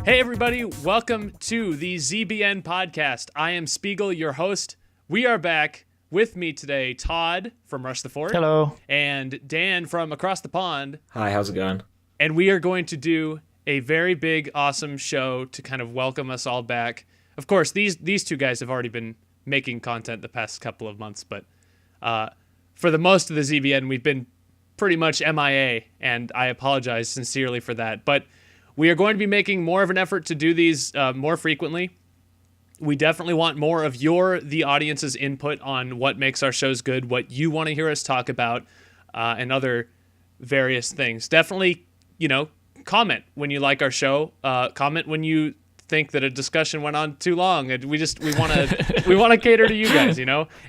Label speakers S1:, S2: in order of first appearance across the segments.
S1: Hey everybody, welcome to the ZBN podcast. I am Spigel, your host. We are back. With me today, Todd from Rush the Fort.
S2: Hello.
S1: And Dan from Across the Pond.
S3: Hi, how's it going?
S1: And we are going to do a very big, awesome show to kind of welcome us all back. Of course, these two guys have already been making content the past couple of months, but for the most of the ZBN, we've been pretty much MIA, and I apologize sincerely for that. But we are going to be making more of an effort to do these more frequently. We definitely want more of the audience's input on what makes our shows good, what you want to hear us talk about, and other various things. Definitely, comment when you like our show. Comment when you think that a discussion went on too long. And we want to cater to you guys,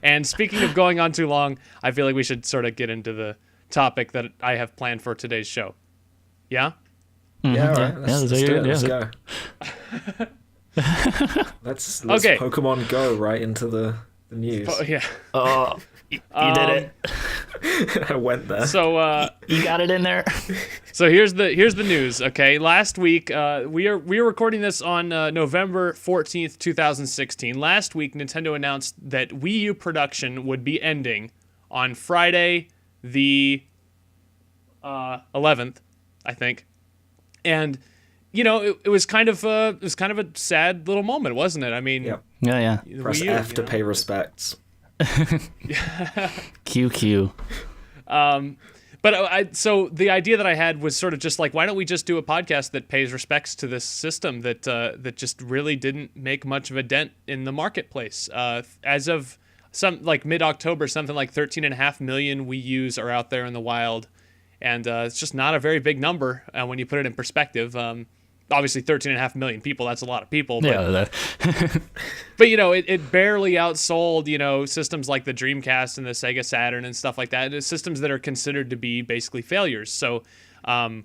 S1: And speaking of going on too long, I feel like we should sort of get into the topic that I have planned for today's show. Yeah?
S3: Mm-hmm. Yeah, all right. Let's do it. Let's go. Let's
S1: okay.
S3: Pokemon Go right into the news.
S1: Yeah.
S2: Oh, you did it.
S3: I went there.
S1: So
S2: you got it in there.
S1: So here's the news. Okay, last week we are recording this on November 14th, 2016. Last week, Nintendo announced that Wii U production would be ending on Friday, the 11th, I think. And it was kind of a sad little moment, wasn't it? I mean,
S3: yep.
S2: Yeah.
S3: Press F to pay respects.
S2: QQ.
S1: So the idea that I had was sort of just like, why don't we just do a podcast that pays respects to this system that just really didn't make much of a dent in the marketplace. As of mid-October, something like 13.5 million Wii U's are out there in the wild. And it's just not a very big number when you put it in perspective. Obviously, 13.5 million people, that's a lot of people. But,
S2: yeah.
S1: But, it barely outsold, systems like the Dreamcast and the Sega Saturn and stuff like that. It's systems that are considered to be basically failures. So, and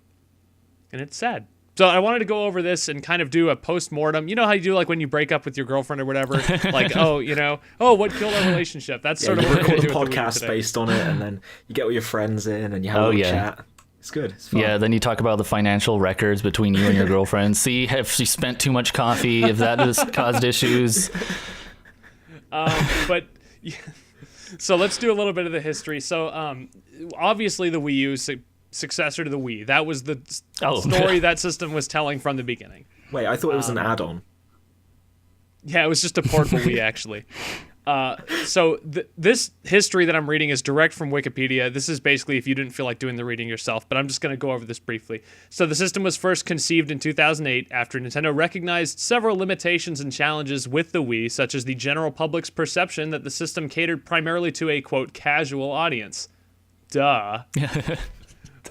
S1: it's sad. So I wanted to go over this and kind of do a post-mortem. You know how you do like when you break up with your girlfriend or whatever? Like, what killed our relationship? That's sort of what we're going to do
S3: a podcast based on it, and then you get all your friends in and you have a little chat. It's good. It's fun.
S2: Yeah, then you talk about the financial records between you and your girlfriend. See if she spent too much coffee, if that has caused issues.
S1: So let's do a little bit of the history. So obviously the Wii U successor to the Wii. That was the story that system was telling from the beginning.
S3: Wait, I thought it was an add-on.
S1: Yeah, it was just a portable Wii, actually. So this history that I'm reading is direct from Wikipedia. This is basically if you didn't feel like doing the reading yourself, but I'm just going to go over this briefly. So the system was first conceived in 2008 after Nintendo recognized several limitations and challenges with the Wii, such as the general public's perception that the system catered primarily to a, quote, casual audience. Duh.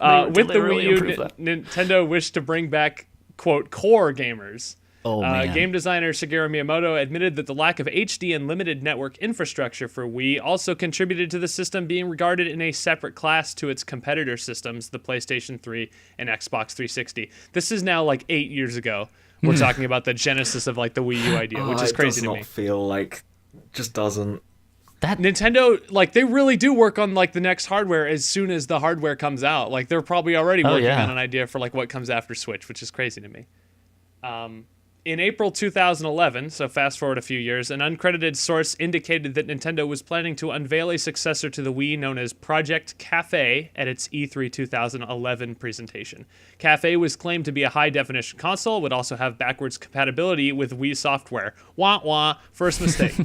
S1: With the Wii U, Nintendo wished to bring back, quote, core gamers.
S2: Oh, man.
S1: Game designer Shigeru Miyamoto admitted that the lack of HD and limited network infrastructure for Wii also contributed to the system being regarded in a separate class to its competitor systems, the PlayStation 3 and Xbox 360. This is now like 8 years ago. We're talking about the genesis of like the Wii U idea, which is crazy to me.
S3: It does not feel like, just doesn't.
S1: That Nintendo, like, they really do work on like the next hardware as soon as the hardware comes out. Like, they're probably already working on an idea for like what comes after Switch, which is crazy to me. In April 2011, so fast forward a few years, an uncredited source indicated that Nintendo was planning to unveil a successor to the Wii known as Project Cafe at its E3 2011 presentation. Cafe was claimed to be a high-definition console, would also have backwards compatibility with Wii software. Wah wah, first mistake.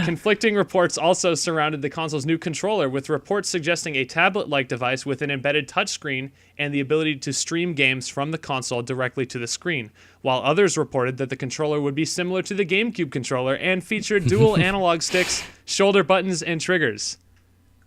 S1: Conflicting reports also surrounded the console's new controller, with reports suggesting a tablet-like device with an embedded touchscreen and the ability to stream games from the console directly to the screen, while others reported that the controller would be similar to the GameCube controller and featured dual analog sticks, shoulder buttons, and triggers.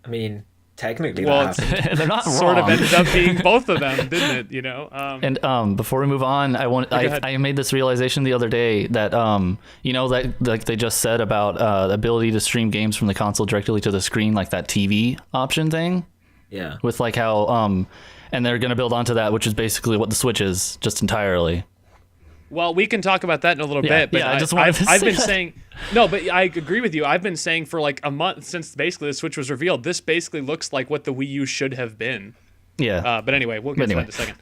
S3: I mean, technically that happened.
S2: They're not wrong.
S1: Sort of ended up being both of them, didn't it?
S2: And before we move on, I made this realization the other day that that like they just said about the ability to stream games from the console directly to the screen, like that TV option thing.
S3: Yeah.
S2: With like how and they're gonna build onto that, which is basically what the Switch is, just entirely.
S1: Well, we can talk about that in a little bit, but I've been saying, no, but I agree with you. I've been saying for like a month since basically the Switch was revealed, this basically looks like what the Wii U should have been.
S2: Yeah.
S1: But anyway, we'll get to that in a second.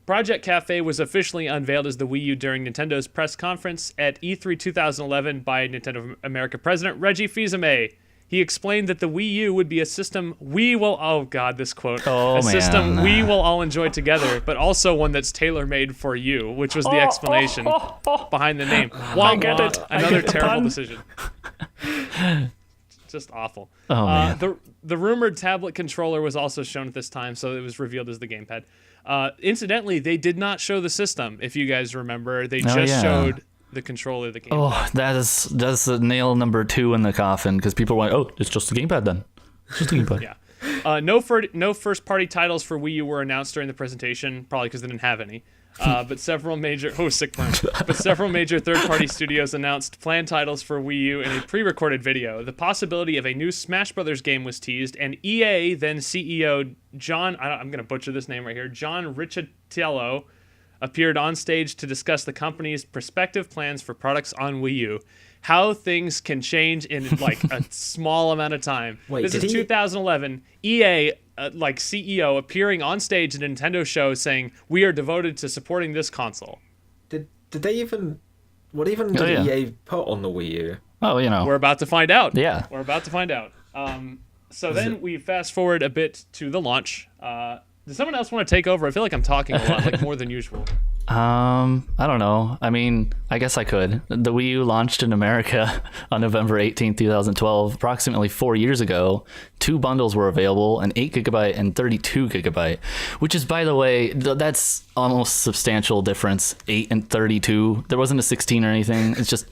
S1: Project Cafe was officially unveiled as the Wii U during Nintendo's press conference at E3 2011 by Nintendo of America President Reggie Fils-Aimé. He explained that the Wii U would be a system we will system we will all enjoy together, but also one that's tailor-made for you, which was the explanation behind the name.
S2: I get it.
S1: Another terrible decision. Just awful. The rumored tablet controller was also shown at this time, so it was revealed as the gamepad. Incidentally, they did not show the system, if you guys remember. They just showed the controller, the gamepad.
S2: That's the nail number 2 in the coffin, because people were like, it's just the gamepad then. It's just the gamepad.
S1: Yeah. No first-party titles for Wii U were announced during the presentation, probably because they didn't have any. But several major third-party studios announced planned titles for Wii U in a pre-recorded video. The possibility of a new Smash Brothers game was teased, and EA then CEO John, I'm going to butcher this name right here, John Riccitiello, appeared on stage to discuss the company's prospective plans for products on Wii U. How things can change in like a small amount of time. This is 2011. EA, CEO, appearing on stage at a Nintendo show saying, "We are devoted to supporting this console."
S3: Did they even? What even did EA put on the Wii U?
S2: Oh,
S1: we're about to find out.
S2: Yeah,
S1: we're about to find out. Then we fast forward a bit to the launch. Does someone else want to take over? I feel like I'm talking a lot, like more than usual.
S2: I don't know. I mean, I guess I could. The Wii U launched in America on November 18th, 2012, approximately 4 years ago. 2 bundles were available, an 8GB and 32GB, which is, by the way, that's almost substantial difference, 8 and 32. There wasn't a 16 or anything. It's just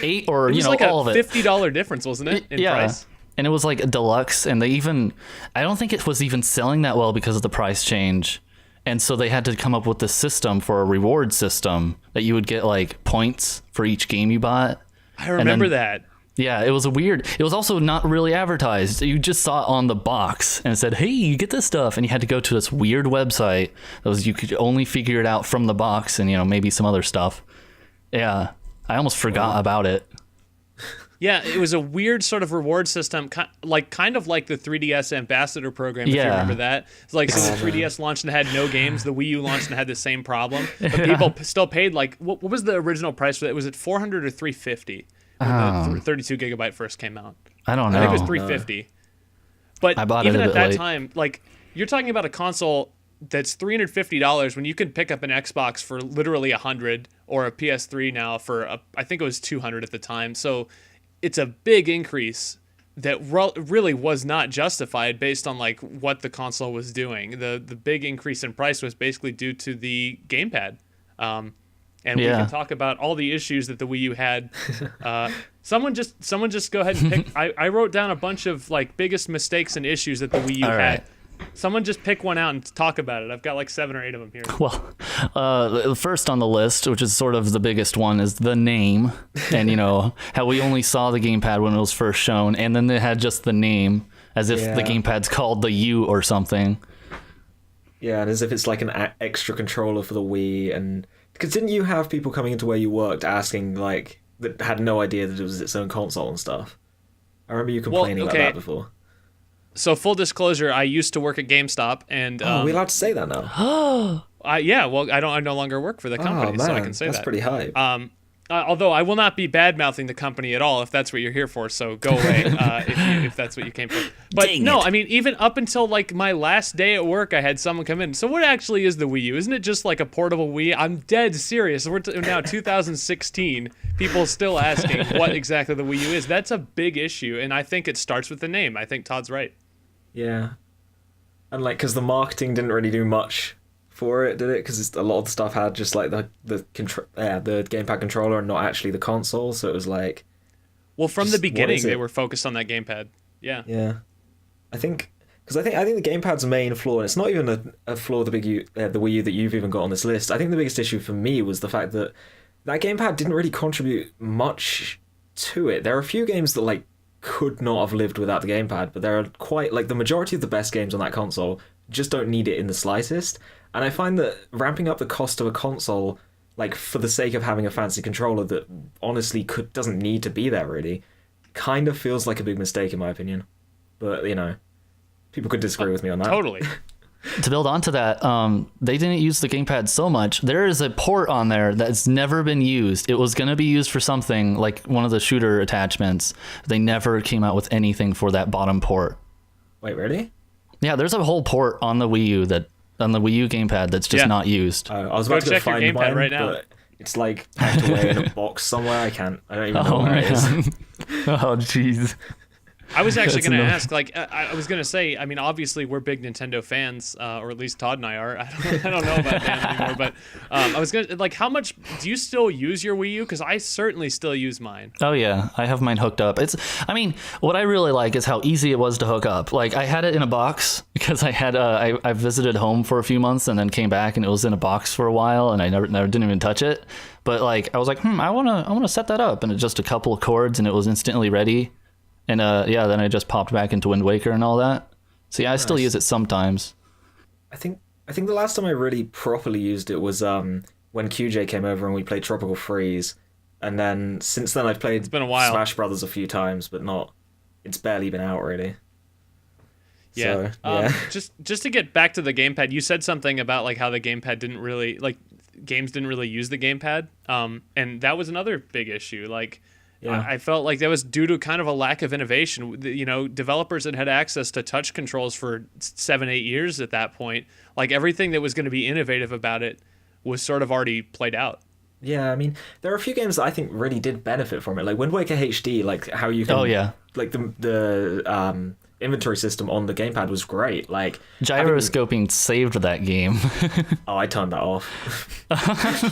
S2: 8 or,
S1: like
S2: all of it.
S1: It was like a $50 difference, wasn't it, in price?
S2: And it was like a deluxe, and I don't think it was even selling that well because of the price change. And so they had to come up with this system for a reward system that you would get like points for each game you bought.
S1: I remember that.
S2: Yeah, it was it was also not really advertised. You just saw it on the box and it said, hey, you get this stuff. And you had to go to this weird website you could only figure it out from the box and, maybe some other stuff. Yeah, I almost forgot about it.
S1: Yeah, it was a weird sort of reward system, kind of like the 3DS Ambassador program, if you remember that. It's like, so the 3DS launched and had no games, the Wii U launched and had the same problem, but people still paid, what was the original price for that? Was it $400 or $350 when the 32GB first came out?
S2: I don't know.
S1: I think it was $350. But even at that time, you're talking about a console that's $350 when you can pick up an Xbox for literally $100 or a PS3 now for, I think it was $200 at the time, so it's a big increase that really was not justified based on what the console was doing. The big increase in price was basically due to the gamepad. And we can talk about all the issues that the Wii U had. Someone just go ahead and pick. I wrote down a bunch of biggest mistakes and issues that the Wii U had. Someone just pick one out and talk about it. I've got 7 or 8 of them here.
S2: Well, first on the list, which is sort of the biggest one, is the name. And, how we only saw the gamepad when it was first shown. And then they had just the name, as if the gamepad's called the U or something.
S3: Yeah, and as if it's like an extra controller for the Wii. And because didn't you have people coming into where you worked asking, that had no idea that it was its own console and stuff? I remember you complaining about that before.
S1: So full disclosure, I used to work at GameStop, and
S3: are we allowed to say that now?
S1: Yeah. Well, I no longer work for the company, so I can say
S3: that's pretty hype.
S1: Although I will not be bad mouthing the company at all if that's what you're here for. So go away if that's what you came for. But I mean, even up until my last day at work, I had someone come in. So what actually is the Wii U? Isn't it just like a portable Wii? I'm dead serious. We're now 2016. People still asking what exactly the Wii U is. That's a big issue, and I think it starts with the name. I think Todd's right.
S3: Yeah, and because the marketing didn't really do much for it, did it? Because a lot of the stuff had just the gamepad controller and not actually the console, so it was
S1: well, from the beginning they were focused on that gamepad.
S3: Yeah. I think the gamepad's main flaw, and it's not even a flaw of the Wii U that you've even got on this list. I think the biggest issue for me was the fact that gamepad didn't really contribute much to it. There are a few games that could not have lived without the gamepad, but there are quite the majority of the best games on that console just don't need it in the slightest. And I find that ramping up the cost of a console for the sake of having a fancy controller that honestly doesn't need to be there really kind of feels like a big mistake in my opinion. But people could disagree with me on that.
S1: Totally.
S2: to build onto that, they didn't use the gamepad so much. There is a port on there that's never been used. It was going to be used for something like one of the shooter attachments. They never came out with anything for that bottom port.
S3: Wait, really?
S2: Yeah, there's a whole port on the Wii U on the Wii U gamepad that's just not used.
S3: I was about to go find mine right now. But it's like packed away in a box somewhere. I don't even know where it is.
S2: Oh, jeez.
S1: I was actually going to ask, like, I was going to say, I mean, obviously we're big Nintendo fans, or at least Todd and I are. I don't know about Dan anymore, but I was going to, like, how much do you still use your Wii U? Because I certainly still use mine.
S2: Oh, yeah. I have mine hooked up. What I really like is how easy it was to hook up. Like, I had it in a box because I visited home for a few months and then came back and it was in a box for a while and I never didn't even touch it. But, like, I was like, I want to set that up. And it's just a couple of chords and it was instantly ready. And then I just popped back into Wind Waker and all that. So yeah, I still use it sometimes.
S3: I think the last time I really properly used it was when QJ came over and we played Tropical Freeze. And then since then I've played Smash Brothers a few times, but it's barely been out really.
S1: Yeah. So, yeah. Just to get back to the gamepad, you said something about like how the gamepad didn't really games didn't really use the gamepad. And that was another big issue. Like, yeah. I felt like that was due to kind of a lack of innovation. You know, developers had access to touch controls for 7-8 years at that point. Like everything that was going to be innovative about it was sort of already played out.
S3: Yeah, I mean, there are a few games that I think really did benefit from it. Like Wind Waker HD, like how you can...
S2: Oh, yeah.
S3: Like the inventory system on the gamepad was great. Like
S2: gyroscoping saved that game.
S3: Oh, I turned that off.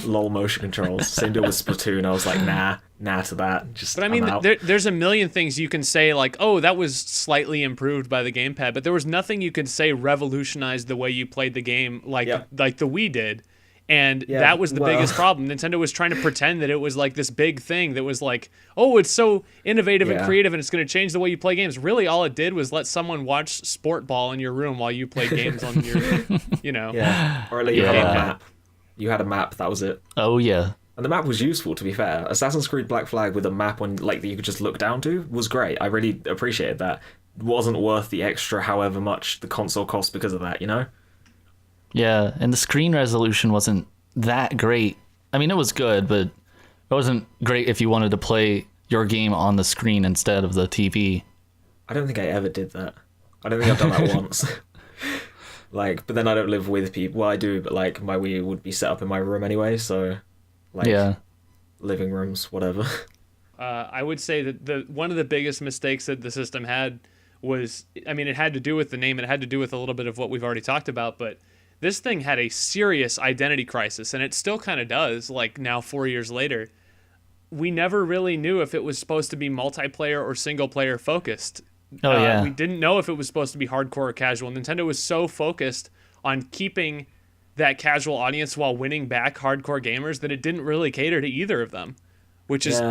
S3: LOL motion controls. Same deal with Splatoon. I was like, nah to that.
S1: But I mean, there's a million things you can say like, oh, that was slightly improved by the gamepad, but there was nothing you could say revolutionized the way you played the game like the Wii did. And that was the biggest problem. Nintendo was trying to pretend that it was like this big thing that was like, oh, it's so innovative and creative and it's going to change the way you play games. Really, all it did was let someone watch Sport Ball in your room while you played games on your, you know.
S3: Yeah. Or like you had a map. You had a map, that was it.
S2: Oh, yeah.
S3: And the map was useful, to be fair. Assassin's Creed Black Flag with a map on like that you could just look down to was great. I really appreciated that. It wasn't worth the extra however much the console cost because of that, you know?
S2: Yeah, and the screen resolution wasn't that great. I mean, it was good, but it wasn't great if you wanted to play your game on the screen instead of the TV.
S3: I don't think I ever did that. I don't think I've done that once. Like, but then I don't live with people. Well, I do, but like my Wii would be set up in my room anyway, so like living rooms, whatever.
S1: I would say that one of the biggest mistakes that the system had was, I mean, it had to do with the name, it had to do with a little bit of what we've already talked about, but this thing had a serious identity crisis, and it still kind of does, like now 4 years later. We never really knew if it was supposed to be multiplayer or single-player focused.
S2: Oh, yeah.
S1: We didn't know if it was supposed to be hardcore or casual. Nintendo was so focused on keeping that casual audience while winning back hardcore gamers that it didn't really cater to either of them, which is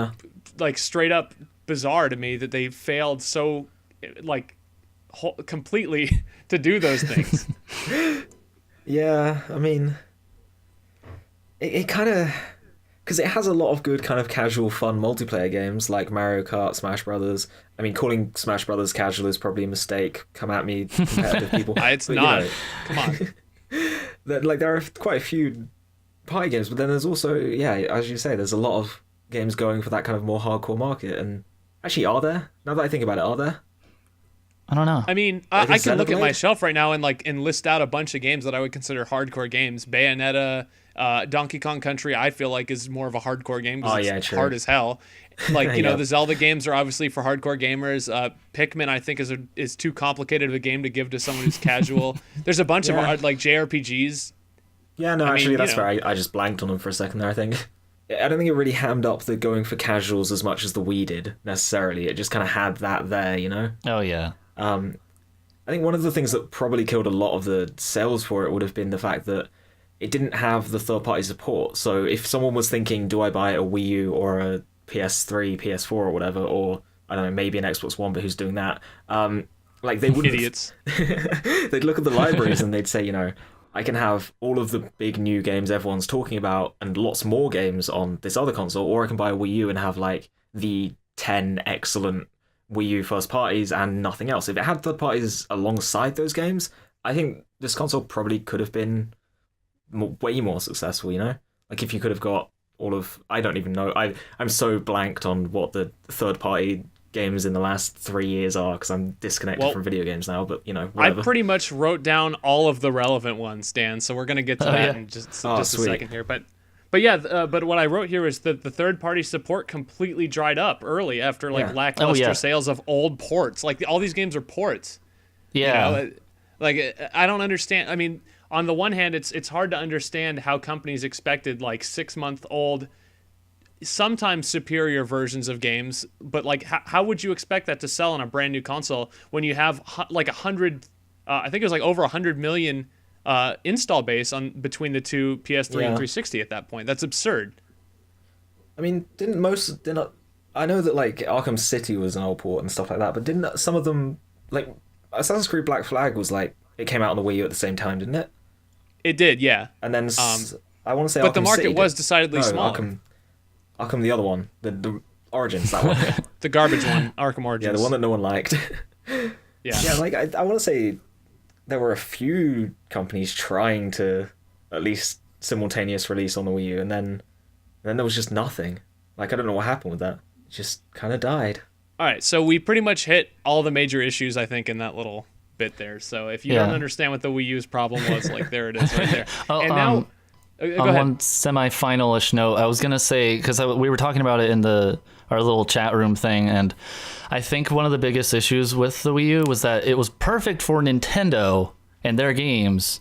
S1: like straight up bizarre to me that they failed so like completely to do those things.
S3: Yeah, I mean, it kind of... Because it has a lot of good kind of casual, fun multiplayer games like Mario Kart, Smash Brothers. I mean, calling Smash Brothers casual is probably a mistake. Come at me, competitive people.
S1: It's but, not. You know, come on.
S3: There are quite a few party games, but then there's also, as you say, there's a lot of games going for that kind of more hardcore market. And actually, are there? Now that I think about it, are there?
S2: I don't know.
S1: I mean, I can look at my shelf right now and list out a bunch of games that I would consider hardcore games. Bayonetta, Donkey Kong Country, I feel like is more of a hardcore game because it's hard as hell. Like, you know, the Zelda games are obviously for hardcore gamers. Pikmin, I think, is too complicated of a game to give to someone who's casual. There's a bunch of like JRPGs.
S3: Yeah, no, actually, that's fair. I just blanked on them for a second there, I think. I don't think it really hammed up the going for casuals as much as the Wii did, necessarily. It just kind of had that there, you know?
S2: Oh, yeah.
S3: I think one of the things that probably killed a lot of the sales for it would have been the fact that it didn't have the third-party support. So if someone was thinking, do I buy a Wii U or a PS3, PS4 or whatever, or, I don't know, maybe an Xbox One, but who's doing that? Like, they wouldn't...
S1: Idiots.
S3: They'd look at the libraries and they'd say, you know, I can have all of the big new games everyone's talking about and lots more games on this other console, or I can buy a Wii U and have, like, the 10 excellent Wii U first parties and nothing else. If it had third parties alongside those games, I think this console probably could have been way more successful. You know, like if you could have got all of, I don't even know. I'm so blanked on what the third party games in the last 3 years are because I'm disconnected from video games now. But you know, whatever.
S1: I pretty much wrote down all of the relevant ones, Dan. So we're gonna get to that in just a second here. But what I wrote here is that the third party support completely dried up early after lackluster sales of old ports. Like all these games are ports.
S2: Yeah.
S1: You know? Like I don't understand. I mean, on the one hand, it's hard to understand how companies expected like 6-month-old, sometimes superior versions of games, but like how would you expect that to sell on a brand new console when you have like 100? I think it was like over 100 million install base on between the two PS3 and 360 at that point. That's absurd.
S3: I mean, I know that like Arkham City was an old port and stuff like that, but didn't some of them, like Assassin's Creed Black Flag was like, it came out on the Wii U at the same time, didn't it?
S1: It did, yeah.
S3: And then I want to say
S1: but
S3: Arkham
S1: the market
S3: City
S1: was decidedly smaller.
S3: Arkham the other one, the Origins, that one.
S1: The garbage one, Arkham Origins.
S3: Yeah, the one that no one liked. Yeah, like I want to say there were a few companies trying to at least simultaneous release on the Wii U, and then there was just nothing. Like I don't know what happened with that. It just kind of died.
S1: All right, so we pretty much hit all the major issues, I think, in that little bit there. So if you don't understand what the Wii U's problem was, like there it is right there.
S2: And now,
S1: go ahead.
S2: One semi-finalish note, I was gonna say, because we were talking about it in our little chat room thing, and I think one of the biggest issues with the Wii U was that it was perfect for Nintendo and their games,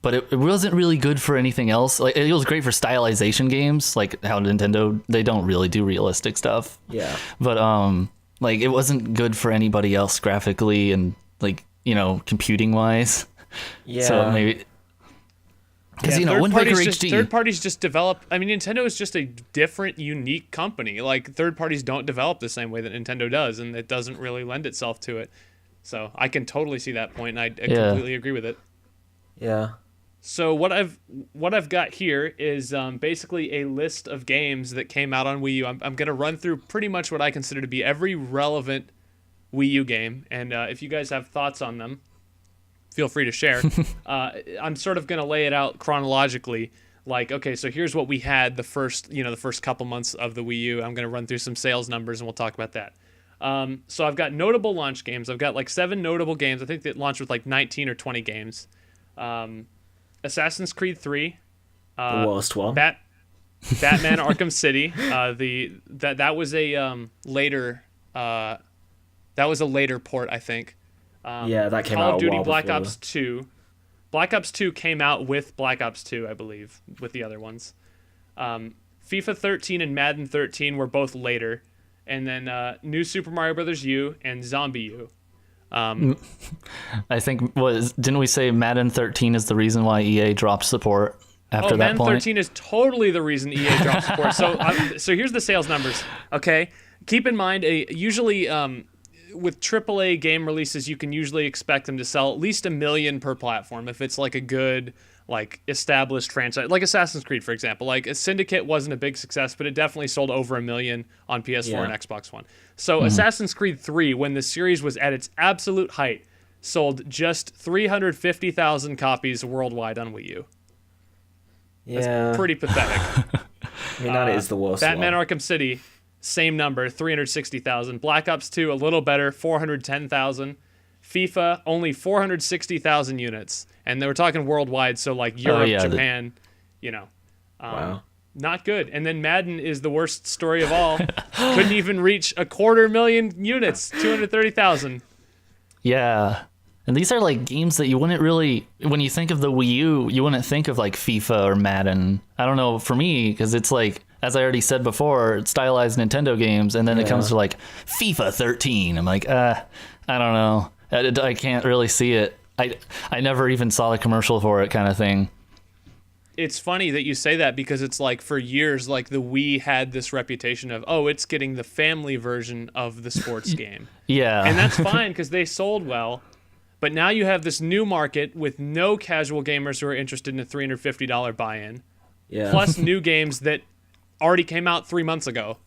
S2: but it wasn't really good for anything else. Like it was great for stylization games, like how Nintendo, they don't really do realistic stuff.
S3: Yeah.
S2: But like it wasn't good for anybody else graphically and like, you know, computing wise.
S3: Yeah.
S2: So maybe because Wind Waker HD.
S1: Third parties just develop. I mean, Nintendo is just a different, unique company. Like third parties don't develop the same way that Nintendo does, and it doesn't really lend itself to it. So I can totally see that point, and I completely agree with it.
S3: Yeah.
S1: So what I've got here is basically a list of games that came out on Wii U. I'm going to run through pretty much what I consider to be every relevant Wii U game, and if you guys have thoughts on them, feel free to share. I'm sort of going to lay it out chronologically. Like, okay, so here's what we had the first couple months of the Wii U. I'm going to run through some sales numbers, and we'll talk about that. So I've got notable launch games. I've got like 7 notable games. I think that launched with like 19 or 20 games. Assassin's Creed 3.
S3: The worst one.
S1: Batman Arkham City. That was a later. That was a later port, I think.
S3: That came out
S1: Call of Duty
S3: a while
S1: Black
S3: before.
S1: Ops 2. Black Ops 2 came out with Black Ops 2, I believe, with the other ones. FIFA 13 and Madden 13 were both later. And then New Super Mario Bros. U and Zombie U.
S2: I think didn't we say Madden 13 is the reason why EA dropped support after that
S1: Madden
S2: point?
S1: 13 is totally the reason EA dropped support. So here's the sales numbers. Okay, keep in mind usually with AAA game releases, you can usually expect them to sell at least 1 million per platform if it's like a good like established franchise, like Assassin's Creed, for example. Like Syndicate wasn't a big success, but it definitely sold over 1 million on PS4 and Xbox One. So Assassin's Creed 3, when the series was at its absolute height, sold just 350,000 copies worldwide on Wii U.
S3: Yeah.
S1: That's pretty pathetic.
S3: I mean, that is the worst
S1: Batman
S3: one.
S1: Arkham City, same number, 360,000. Black Ops 2, a little better, 410,000. FIFA, only 460,000 units. And they were talking worldwide, so like Europe, Japan,
S3: Wow.
S1: Not good. And then Madden is the worst story of all. Couldn't even reach 250,000 units, 230,000.
S2: Yeah. And these are like games that you wouldn't really, when you think of the Wii U, you wouldn't think of like FIFA or Madden. I don't know, for me, because it's like, as I already said before, it's stylized Nintendo games, and then it comes to like FIFA 13. I'm like, I don't know. I can't really see it. I never even saw the commercial for it, kind of thing.
S1: It's funny that you say that because it's like for years, like the Wii had this reputation of, it's getting the family version of the sports game.
S2: Yeah.
S1: And that's fine because they sold well. But now you have this new market with no casual gamers who are interested in a $350 buy-in.
S3: Yeah.
S1: Plus new games that already came out 3 months ago.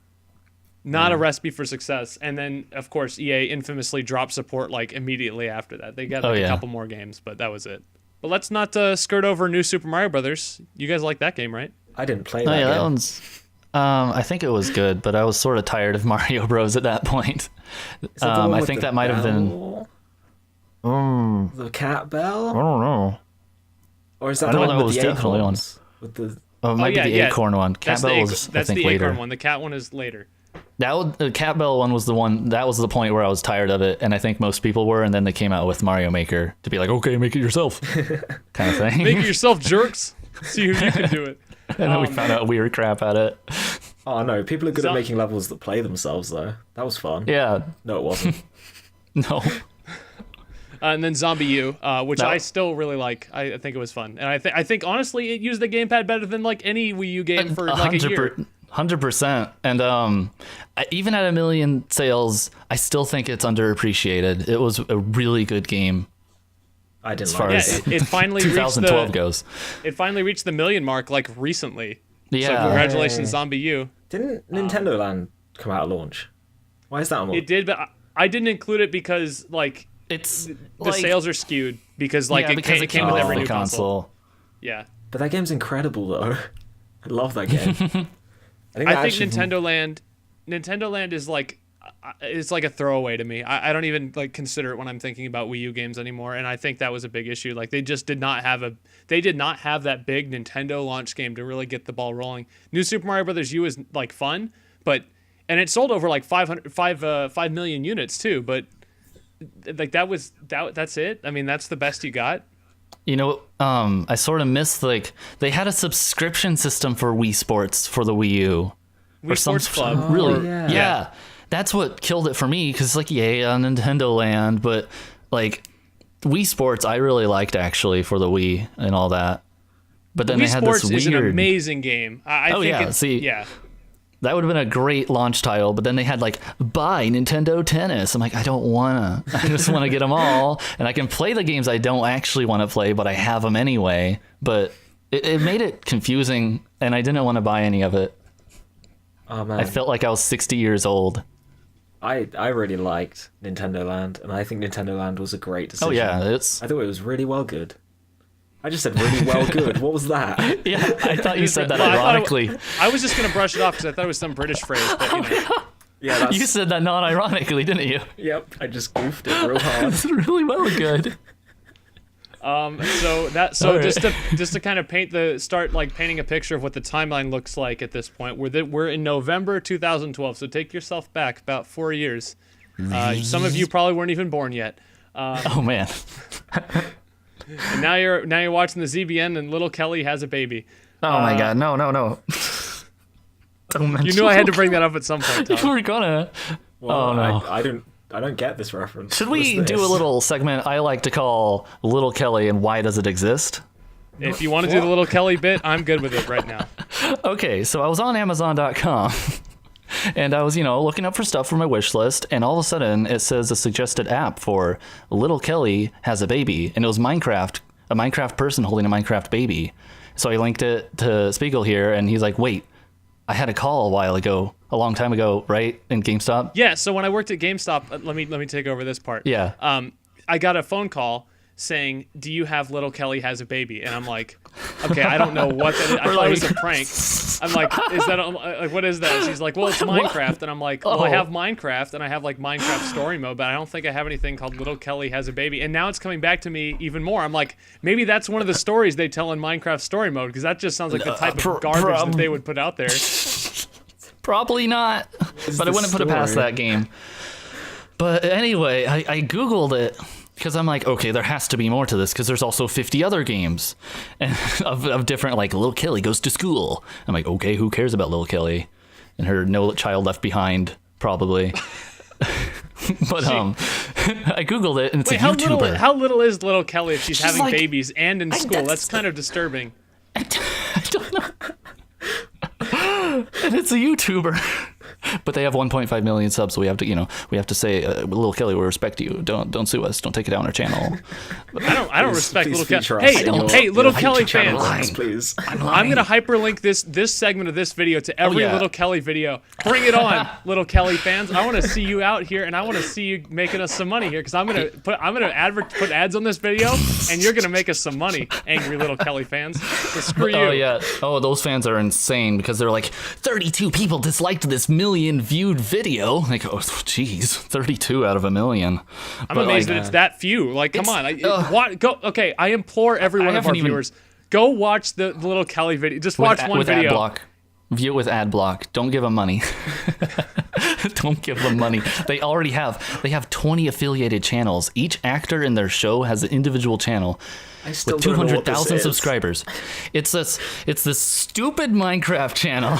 S1: Not a recipe for success. And then, of course, EA infamously dropped support like immediately after that. They got a couple more games, but that was it. But let's not skirt over New Super Mario Brothers. You guys like that game, right?
S3: I didn't play that game.
S2: That one's... I think it was good, but I was sort of tired of Mario Bros at that point. I think that might have been...
S3: The cat bell?
S2: I don't know.
S3: Or is that
S2: I
S3: the
S2: don't
S3: one
S2: know, it
S3: with
S2: was
S3: the
S2: definitely
S3: acorns?
S2: one.
S3: With the...
S2: Oh, it might be the acorn one. Cat Bell was,
S1: that's
S2: I think,
S1: the
S2: later.
S1: acorn one. The cat one is later.
S2: The Cat Bell one was the one, that was the point where I was tired of it, and I think most people were, and then they came out with Mario Maker to be like, okay, make it yourself, kind of thing.
S1: Make it yourself, jerks. See who you can do it.
S2: And then we found out weird crap at it.
S3: Oh no, people are good at making levels that play themselves though. That was fun.
S2: Yeah.
S3: No, it wasn't.
S2: No.
S1: And then Zombie U, which I still really like. I think it was fun, and I think honestly, it used the gamepad better than like any Wii U game for like a year.
S2: 100%. And even at 1 million sales, I still think it's underappreciated. It was a really good game.
S3: I didn't
S2: as far
S3: like
S2: as
S3: it.
S1: It finally
S2: 2012 goes.
S1: It finally reached the 1 million mark like recently.
S2: Yeah.
S1: So congratulations, Zombie U.
S3: Didn't Nintendo Land come out at launch? Why is that on?
S1: It did, but I didn't include it because like
S2: it's
S1: the sales are skewed because like it came with every new console. Yeah.
S3: But that game's incredible though. I love that game.
S1: I think Nintendo Land is like it's like a throwaway to me. I don't even like consider it when I'm thinking about Wii U games anymore, and I think that was a big issue. Like they just did not have that big Nintendo launch game to really get the ball rolling. New Super Mario Brothers U is like fun, and it sold over like 5 million units too, but like that's it. I mean, that's the best you got.
S2: You know, I sort of missed, like, they had a subscription system for Wii Sports for the Wii U.
S1: Wii Sports Club.
S2: Really? Yeah. That's what killed it for me, because, like, yay on Nintendo Land, but, like, Wii Sports I really liked, actually, for the Wii and all that. But then
S1: Wii
S2: they had
S1: Sports
S2: this weird...
S1: is an amazing game. I think
S2: yeah. That would have been a great launch title, but then they had, like, buy Nintendo Tennis. I'm like, I don't want to. I just want to get them all. And I can play the games I don't actually want to play, but I have them anyway. But it made it confusing, and I didn't want to buy any of it.
S3: Oh, man.
S2: I felt like I was 60 years old.
S3: I really liked Nintendo Land, and I think Nintendo Land was a great decision.
S2: Oh, yeah.
S3: I thought it was really well good. I just said really well good. What was that?
S2: Yeah, I thought you said that ironically.
S1: I was just going to brush it off because I thought it was some British phrase. But, you know.
S3: Yeah,
S2: you said that non-ironically, didn't you?
S3: Yep, I just goofed it real hard.
S2: It's really well good.
S1: Just to kind of start painting a picture of what the timeline looks like at this point. We're in November 2012, so take yourself back about 4 years. Some of you probably weren't even born yet.
S2: Oh man.
S1: And now you're watching the ZBN, and little Kelly has a baby.
S2: Oh my God! No.
S1: You knew I had to bring that up at some point, Todd.
S2: You were gonna.
S3: Well,
S2: oh no!
S3: I don't get this reference.
S2: Should we do a little segment I like to call Little Kelly and Why Does It Exist?
S1: If you want to do the Little Kelly bit, I'm good with it right now.
S2: Okay, so I was on Amazon.com. And I was, looking up for stuff for my wish list, and all of a sudden it says a suggested app for Little Kelly Has a Baby, and it was a Minecraft person holding a Minecraft baby. So I linked it to Spigel here, and he's like, wait, I had a call a long time ago, right, in GameStop?
S1: Yeah, so when I worked at GameStop, let me take over this part.
S2: Yeah.
S1: I got a phone call saying, do you have Little Kelly Has a Baby? And I'm like, okay, I don't know what that is. I thought it was a prank. I'm like, is that like, what is that? And she's like, well, it's Minecraft. And I'm like, well, I have Minecraft, and I have like Minecraft story mode, but I don't think I have anything called Little Kelly Has a Baby. And now it's coming back to me even more. I'm like, maybe that's one of the stories they tell in Minecraft story mode, because that just sounds like the type of garbage that they would put out there.
S2: Probably not, but I wouldn't put it past that game. But anyway, I Googled it. Because I'm like, okay, there has to be more to this, because there's also 50 other games and of different, like, Little Kelly goes to school. I'm like, okay, who cares about Little Kelly and her No Child Left Behind, probably. But I Googled it, and it's a YouTuber.
S1: How little is Little Kelly if she's having babies and in school? That's kind of disturbing.
S2: I don't know. And it's a YouTuber. But they have 1.5 million subs, so we have to say, Little Kelly, we respect you. Don't sue us. Don't take it down our channel.
S1: I don't respect Little Kelly. Hey, Little Kelly fans,
S3: please.
S1: I'm gonna hyperlink this segment of this video to every Little Kelly video. Bring it on, Little Kelly fans. I want to see you out here, and I want to see you making us some money here, because I'm gonna put ads on this video, and you're gonna make us some money, angry Little Kelly fans. So screw you.
S2: Oh yeah. Oh, those fans are insane, because they're like, 32 people disliked this million viewed video. Like, oh geez, 32 out of a million.
S1: I'm amazed that it's that few. Like, come on. Okay, I implore every one of our viewers, go watch the Little Kelly video. Just watch one video.
S2: Ad block. View it with ad block. Don't give them money. Don't give them money. They have 20 affiliated channels. Each actor in their show has an individual channel with 200,000 subscribers. It's this stupid Minecraft channel.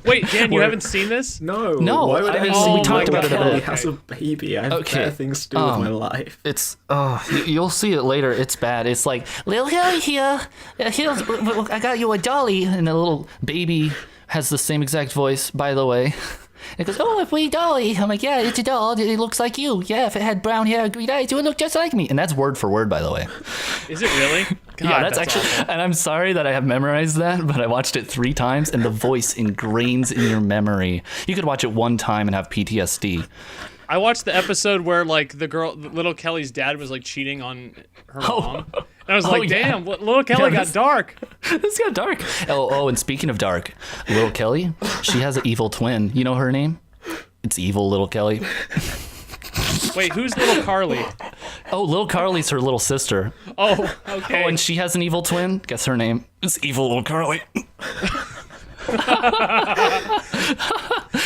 S1: Wait, Dan, you haven't seen this?
S3: No.
S2: Why would we talked about it a bit.
S3: He has a baby. I have better things to do with my life.
S2: You'll see it later. It's bad. It's like, Lil Kelly here. I got you a dolly, and the little baby has the same exact voice, by the way. It goes, oh, if we dolly. I'm like, yeah, it's a doll. It looks like you. Yeah, if it had brown hair and green eyes, it would look just like me. And that's word for word, by the way.
S1: Is it really? God,
S2: yeah, that's actually awful. And I'm sorry that I have memorized that, but I watched it 3 times, and the voice ingrains in your memory. You could watch it one time and have PTSD.
S1: I watched the episode where, like, Little Kelly's dad was, like, cheating on her mom. And I was like, damn, Little Kelly got dark.
S2: This got dark. Oh, and speaking of dark, Little Kelly, she has an evil twin. You know her name? It's Evil Little Kelly.
S1: Wait, who's Little Carly?
S2: Oh, Little Carly's her little sister.
S1: Oh, okay.
S2: Oh, and she has an evil twin. Guess her name? It's Evil Little Carly.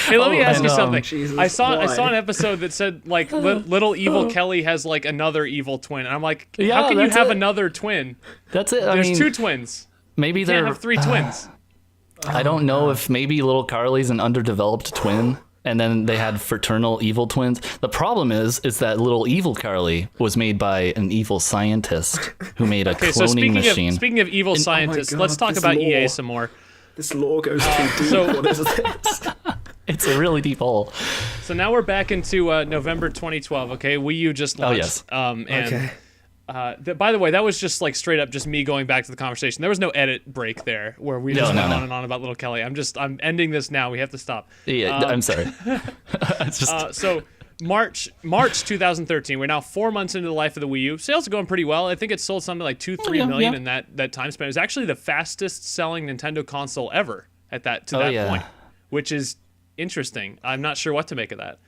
S1: Hey, let me ask you something.
S3: Jesus,
S1: I saw an episode that said, like, little evil Kelly has, like, another evil twin. And I'm like, how can you have another twin?
S2: That's it.
S1: There's 2 twins.
S2: Maybe
S1: you can't have 3 twins.
S2: I don't know if maybe Little Carly's an underdeveloped twin, and then they had fraternal evil twins. The problem is that Little Evil Carly was made by an evil scientist who made a cloning machine.
S1: Speaking of evil scientists, let's talk about EA some more.
S3: This lore goes too deep. What is this?
S2: It's a really deep hole.
S1: So now we're back into November 2012. Okay, Wii U just launched.
S2: Oh yes.
S1: By the way, that was just like straight up just me going back to the conversation. There was no edit break there where we just went on and on about Little Kelly. I'm ending this now. We have to stop.
S2: Yeah, I'm sorry. It's just...
S1: So March 2013. We're now 4 months into the life of the Wii U. Sales are going pretty well. I think it sold something like 2-3 million in that time span. It was actually the fastest selling Nintendo console ever at that point, which is interesting. I'm not sure what to make of that.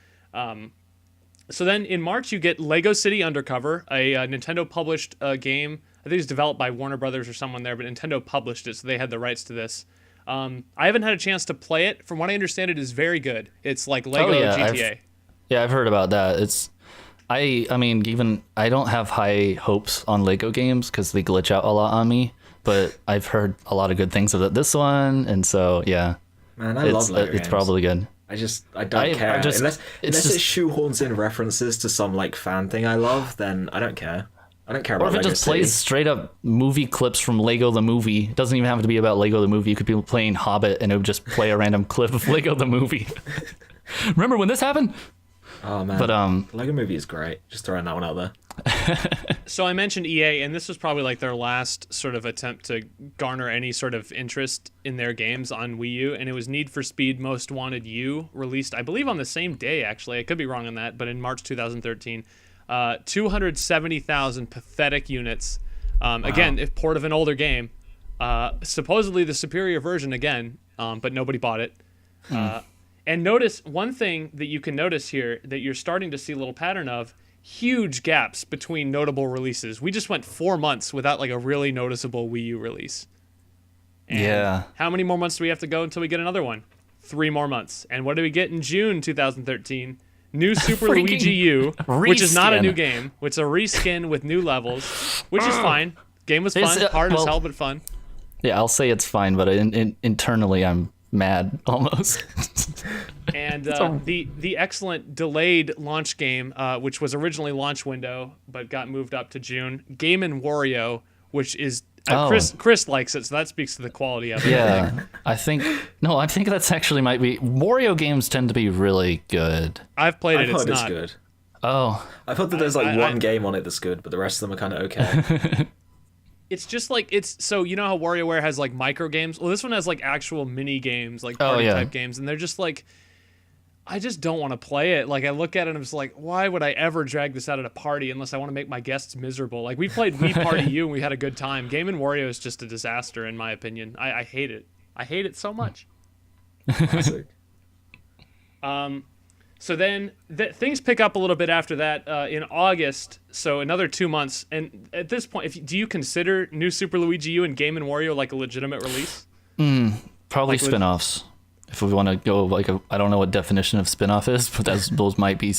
S1: So then in March you get Lego City Undercover, a Nintendo published game. I think it's developed by Warner Brothers or someone there, but Nintendo published it, so they had the rights to this. I haven't had a chance to play it. From what I understand, it is very good. It's like Lego GTA.
S2: I've heard about that. I mean, even I don't have high hopes on Lego games because they glitch out a lot on me, but I've heard a lot of good things about this one, and so yeah.
S3: Man, I love Lego games.
S2: It's probably good.
S3: I don't care. Unless it shoehorns in references to some like fan thing I love, then I don't care. I don't care about Lego City. Or if it just
S2: plays straight up movie clips from Lego the Movie. It doesn't even have to be about Lego the Movie. You could be playing Hobbit and it would just play a random clip of Lego the Movie. Remember when this happened?
S3: Oh man,
S2: but
S3: Lego Movie is great. Just throwing that one out there.
S1: So I mentioned EA, and this was probably like their last sort of attempt to garner any sort of interest in their games on Wii U, and it was Need for Speed Most Wanted U, released I believe on the same day actually. I could be wrong on that, but in March 2013. 270,000 pathetic units. Again, if port of an older game. Supposedly the superior version again, but nobody bought it. And notice one thing that you can notice here that you're starting to see a little pattern of: huge gaps between notable releases. We just went 4 months without like a really noticeable Wii U release. And how many more months do we have to go until we get another one? 3 more months. And what do we get in June 2013? New Super Luigi U, which is not a new game, which is a reskin with new levels, which is fine. Game was fun, hard as hell, but fun.
S2: Yeah, I'll say it's fine, but internally I'm mad almost.
S1: And the excellent delayed launch game, which was originally launch window but got moved up to June, Game & Wario, which is Chris likes it, so that speaks to the quality of it.
S2: Yeah, I think that's actually might be. Wario games tend to be really good.
S1: I've played it.
S3: It's
S1: not
S3: good.
S2: Oh,
S3: I've heard that there's one game on it that's good, but the rest of them are kind of okay.
S1: It's just like so you know how WarioWare has like micro games. Well, this one has like actual mini games, like party type games, and they're just like. I just don't want to play it. Like, I look at it and I'm just like, why would I ever drag this out at a party unless I want to make my guests miserable? Like, we played Wii Party U and we had a good time. Game & Wario is just a disaster, in my opinion. I hate it. I hate it so much.
S3: Classic.
S1: So then things pick up a little bit after that in August, so another 2 months. And at this point, do you consider New Super Luigi U and Game & Wario like a legitimate release?
S2: Probably like spin-offs. If we want to go I don't know what definition of spin-off is, but those might be.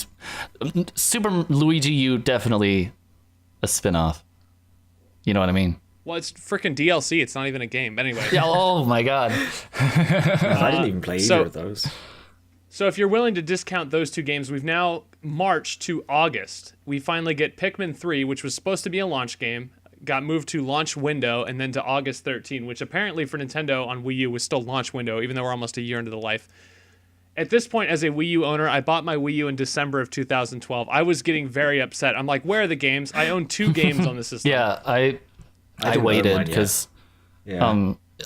S2: Super Luigi U definitely a spin-off. You know what I mean?
S1: Well, it's freaking DLC. It's not even a game. But anyway.
S2: Yeah. Oh my god.
S3: I didn't even play either of those.
S1: So if you're willing to discount those two games, we've now marched to August. We finally get Pikmin 3, which was supposed to be a launch game. Got moved to launch window and then to August 13, which apparently for Nintendo on Wii U was still launch window, even though we're almost a year into the life. At this point, as a Wii U owner, I bought my Wii U in December of 2012. I was getting very upset. I'm like, where are the games? I own 2 games on the system.
S2: Yeah, I waited because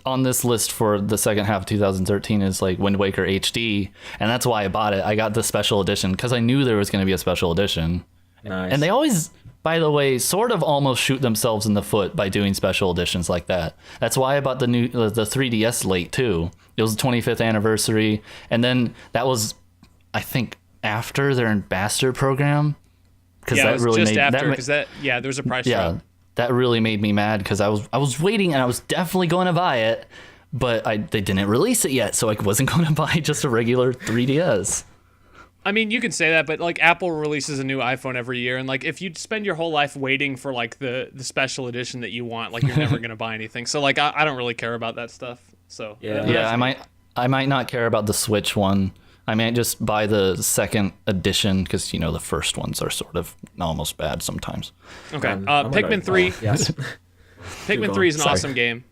S2: on this list for the second half of 2013 is like Wind Waker HD, and that's why I bought it. I got the special edition because I knew there was going to be a special edition.
S3: Nice.
S2: And they always, by the way, sort of almost shoot themselves in the foot by doing special editions like that. That's why I bought the 3DS late too. It was the 25th anniversary, and then that was, I think, after their ambassador program.
S1: Yeah, it was just after because there was a price drop.
S2: That really made me mad because I was waiting and I was definitely going to buy it, but they didn't release it yet, so I wasn't going to buy just a regular 3DS.
S1: I mean, you can say that, but like Apple releases a new iPhone every year, and like if you spend your whole life waiting for like the special edition that you want, like you're never gonna buy anything. So like I don't really care about that stuff. So
S2: I might not care about the Switch one. I might just buy the second edition because the first ones are sort of almost bad sometimes.
S1: Okay, Pikmin 3.
S3: Yes.
S1: Pikmin 3 is an awesome game.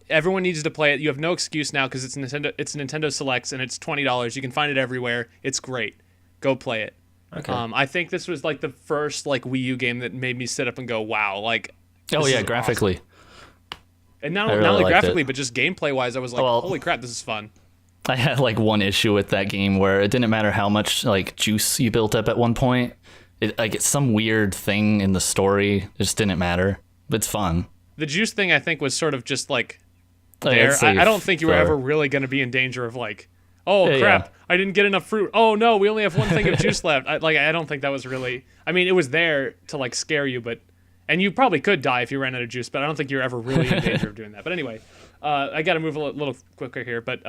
S1: Everyone needs to play it. You have no excuse now because it's Nintendo Selects and it's $20. You can find it everywhere. It's great. Go play it.
S3: Okay.
S1: I think this was like the first like Wii U game that made me sit up and go, wow, like.
S2: Graphically.
S1: Awesome. And not only graphically, but just gameplay wise, I was like, holy crap, this is fun.
S2: I had like one issue with that game where it didn't matter how much like juice you built up at one point. It's some weird thing in the story. It just didn't matter. But it's fun.
S1: The juice thing, I think, was sort of just like there. I don't think you were ever really going to be in danger of like, crap, I didn't get enough fruit. Oh no, we only have one thing of juice left. I don't think that was really. I mean, it was there to like scare you, and you probably could die if you ran out of juice. But I don't think you're ever really in danger of doing that. But anyway, I got to move a little quicker here. But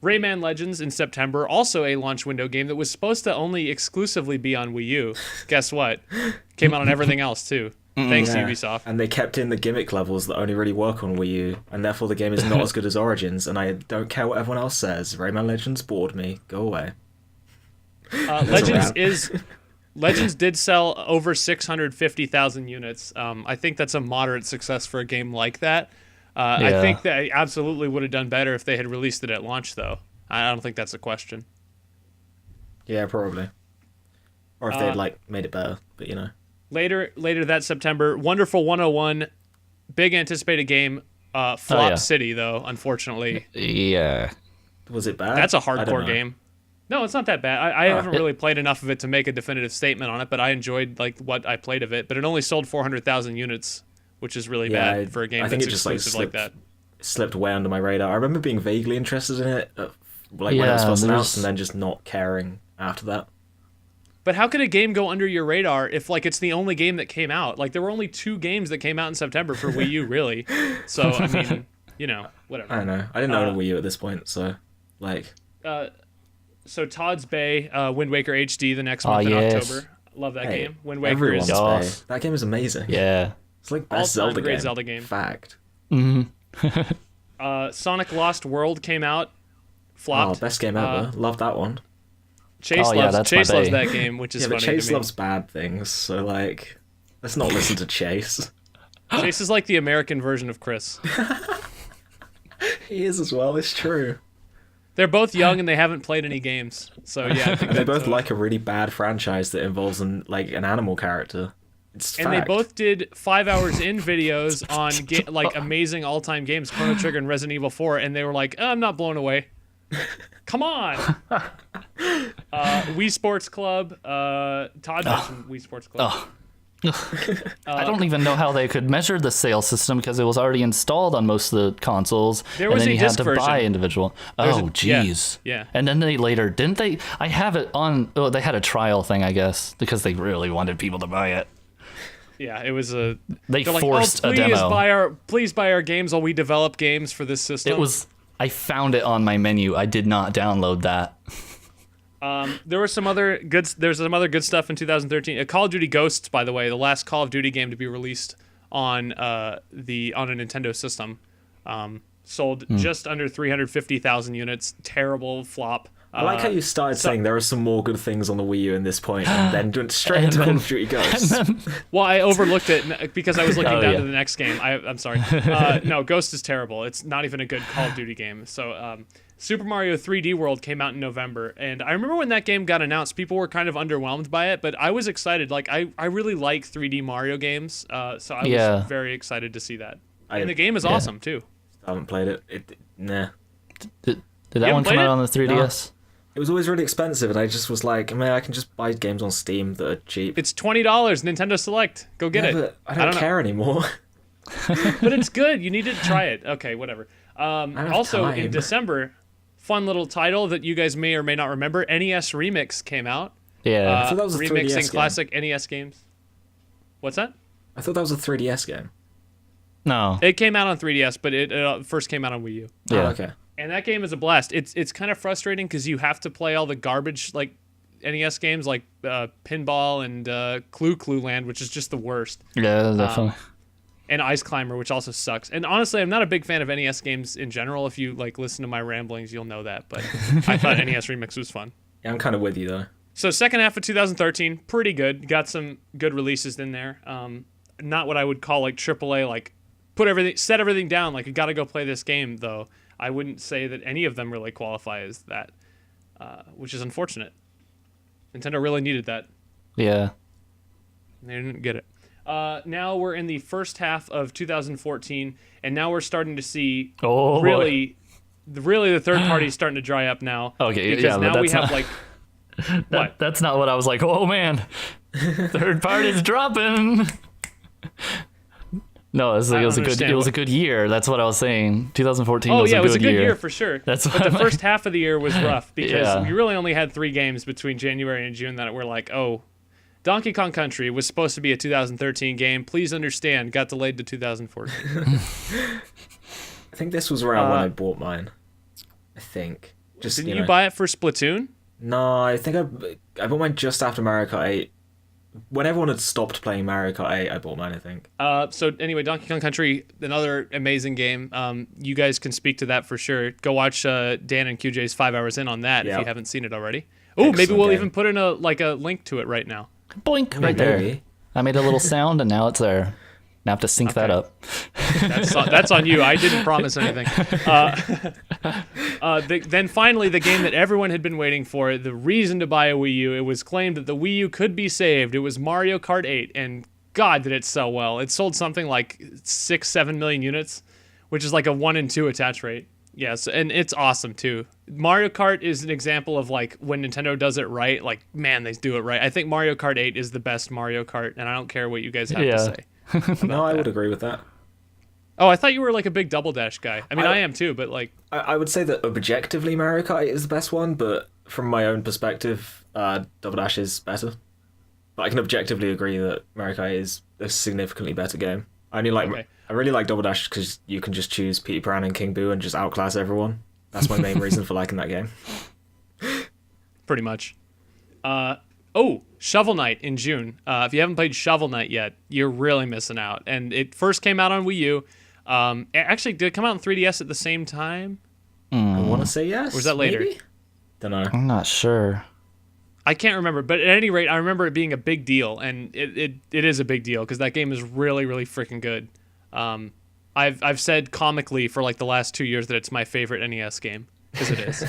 S1: Rayman Legends in September, also a launch window game that was supposed to only exclusively be on Wii U. Guess what? Came out on everything else too. Thanks to Ubisoft.
S3: And they kept in the gimmick levels that only really work on Wii U, and therefore the game is not as good as Origins, and I don't care what everyone else says. Rayman Legends bored me. Go away.
S1: Legends did sell over 650,000 units. I think that's a moderate success for a game like that. I think they absolutely would have done better if they had released it at launch, though. I don't think that's a question.
S3: Yeah, probably. Or if they had made it better, but
S1: Later that September, Wonderful 101, big anticipated game, Flop City, though, unfortunately.
S2: Yeah.
S3: Was it bad?
S1: That's a hardcore game. No, it's not that bad. I haven't really played enough of it to make a definitive statement on it, but I enjoyed what I played of it. But it only sold 400,000 units, which is really bad for a game that's exclusive like that.
S3: It slipped way under my radar. I remember being vaguely interested in it, when it was first announced, and then just not caring after that.
S1: But how could a game go under your radar if it's the only game that came out? There were only 2 games that came out in September for Wii U, really. So I mean, whatever.
S3: I don't know. I didn't own a Wii U at this point, so
S1: So Todd's Bay, Wind Waker HD, the next month in October. Love that game. Wind Waker is
S3: awesome. That game is amazing.
S2: Yeah,
S3: it's like best Zelda
S1: great
S3: game.
S1: Zelda game.
S3: Fact.
S2: Mm-hmm.
S1: Sonic Lost World came out. Flopped.
S3: Oh, best game ever. Love that one.
S1: Chase loves that game, which is funny
S3: but Chase
S1: to me.
S3: loves bad things, so let's not listen to Chase.
S1: Chase is like the American version of Chris.
S3: He is as well. It's true.
S1: They're both young and they haven't played any games, so yeah. I think
S3: they both like a really bad franchise that involves an animal character. It's
S1: and
S3: fact.
S1: they both did 5 hours in videos on like amazing all-time games, Chrono Trigger and Resident Evil 4, and they were like, I'm not blown away. Come on. Wii Sports Club. Todd mentioned Wii Sports Club.
S2: I don't even know how they could measure the sales system because it was already installed on most of the consoles.
S1: There was
S2: and then
S1: a
S2: you had
S1: disc
S2: to
S1: version.
S2: buy individual. Jeez.
S1: Yeah.
S2: And then they later didn't they? I have it on. Oh, they had a trial thing, I guess, because they really wanted people to buy it.
S1: Yeah, it was a.
S2: They
S1: they're
S2: forced
S1: like,
S2: a demo.
S1: Please buy our games while we develop games for this system.
S2: It was. I found it on my menu. I did not download that.
S1: There was some other good. There's some other good stuff in 2013. Call of Duty Ghosts, by the way, the last Call of Duty game to be released on a Nintendo system, sold just under 350,000 units. Terrible flop.
S3: I like how you started saying there are some more good things on the Wii U in this point, and then went straight into Call of Duty Ghosts.
S1: Well, I overlooked it because I was looking down to the next game. I'm sorry. No, Ghost is terrible. It's not even a good Call of Duty game. So. Super Mario 3D World came out in November, and I remember when that game got announced, people were kind of underwhelmed by it, but I was excited. Like, I really like 3D Mario games, so I was very excited to see that. And the game is awesome, too.
S3: I haven't played it. Nah.
S2: Did that one come out on the 3DS?
S3: No. It was always really expensive, and I just was like, man, I can just buy games on Steam that are cheap.
S1: It's $20, Nintendo Select. Go get it.
S3: But I don't care anymore.
S1: But it's good. You need to try it. Okay, whatever. Also, in December... Fun little title that you guys may or may not remember. NES Remix came out.
S3: Yeah. I thought that was a 3DS
S1: remixing
S3: game.
S1: Classic NES games. What's that?
S3: I thought that was a 3DS game.
S2: No.
S1: It came out on 3DS, but it first came out on Wii U.
S2: Yeah.
S3: Oh, okay.
S1: And that game is a blast. It's kind of frustrating because you have to play all the garbage like NES games like Pinball and Clue Land, which is just the worst.
S2: Yeah, definitely.
S1: And Ice Climber, which also sucks. And honestly, I'm not a big fan of NES games in general. If you like listen to my ramblings, you'll know that. But I thought NES Remix was fun.
S3: Yeah, I'm kind of with you though.
S1: So second half of 2013, pretty good. Got some good releases in there. Not what I would call like AAA, like set everything down. Like you got to go play this game though. I wouldn't say that any of them really qualify as that, which is unfortunate. Nintendo really needed that.
S2: Yeah.
S1: They didn't get it. Now we're in the first half of 2014, and now we're starting to see really the third party is starting to dry up now.
S2: Okay,
S1: because now we have
S2: what? That's not what I was like. Oh man, third party's dropping. No, it was a good year. That's what I was saying. 2014 was a good year.
S1: Oh yeah, it was a good year for sure.
S2: But
S1: the first half of the year was rough because we really only had 3 games between January and June that were like, Donkey Kong Country was supposed to be a 2013 game. Please understand, got delayed to 2014.
S3: I think this was around when I bought mine. I think.
S1: Didn't you buy it for Splatoon?
S3: No, I think I bought mine just after Mario Kart 8. When everyone had stopped playing Mario Kart 8, I bought mine, I think.
S1: So anyway, Donkey Kong Country, another amazing game. You guys can speak to that for sure. Go watch Dan and QJ's 5 hours in on that if you haven't seen it already. Oh, maybe we'll even put in a link to it right now.
S2: Boink, right there. I made a little sound and now it's there. Now I have to sync that up.
S1: That's on you. I didn't promise anything. Then finally, the game that everyone had been waiting for, the reason to buy a Wii U, it was claimed that the Wii U could be saved. It was Mario Kart 8, and God, did it sell well. It sold something like 6-7 million units, which is like a 1 in 2 attach rate. Yes, and it's awesome too. Mario Kart is an example of like when Nintendo does it right, like man, they do it right. I think Mario Kart 8 is the best Mario Kart, and I don't care what you guys have to say.
S3: No, I would agree with that.
S1: Oh, I thought you were like a big Double Dash guy. I mean, I am too, but like...
S3: I would say that objectively Mario Kart 8 is the best one, but from my own perspective, Double Dash is better. But I can objectively agree that Mario Kart 8 is a significantly better game. I really like Double Dash because you can just choose Peter Pan and King Boo and just outclass everyone. That's my main reason for liking that game.
S1: Pretty much. Shovel Knight in June. If you haven't played Shovel Knight yet, you're really missing out. And it first came out on Wii U. Actually, did it come out on 3DS at the same time?
S3: I want to say yes.
S1: Or was that later?
S3: Maybe? Don't know.
S2: I'm not sure.
S1: I can't remember, but at any rate, I remember it being a big deal, and it is a big deal because that game is really, really freaking good. I've said comically for like the last 2 years that it's my favorite NES game, because it is.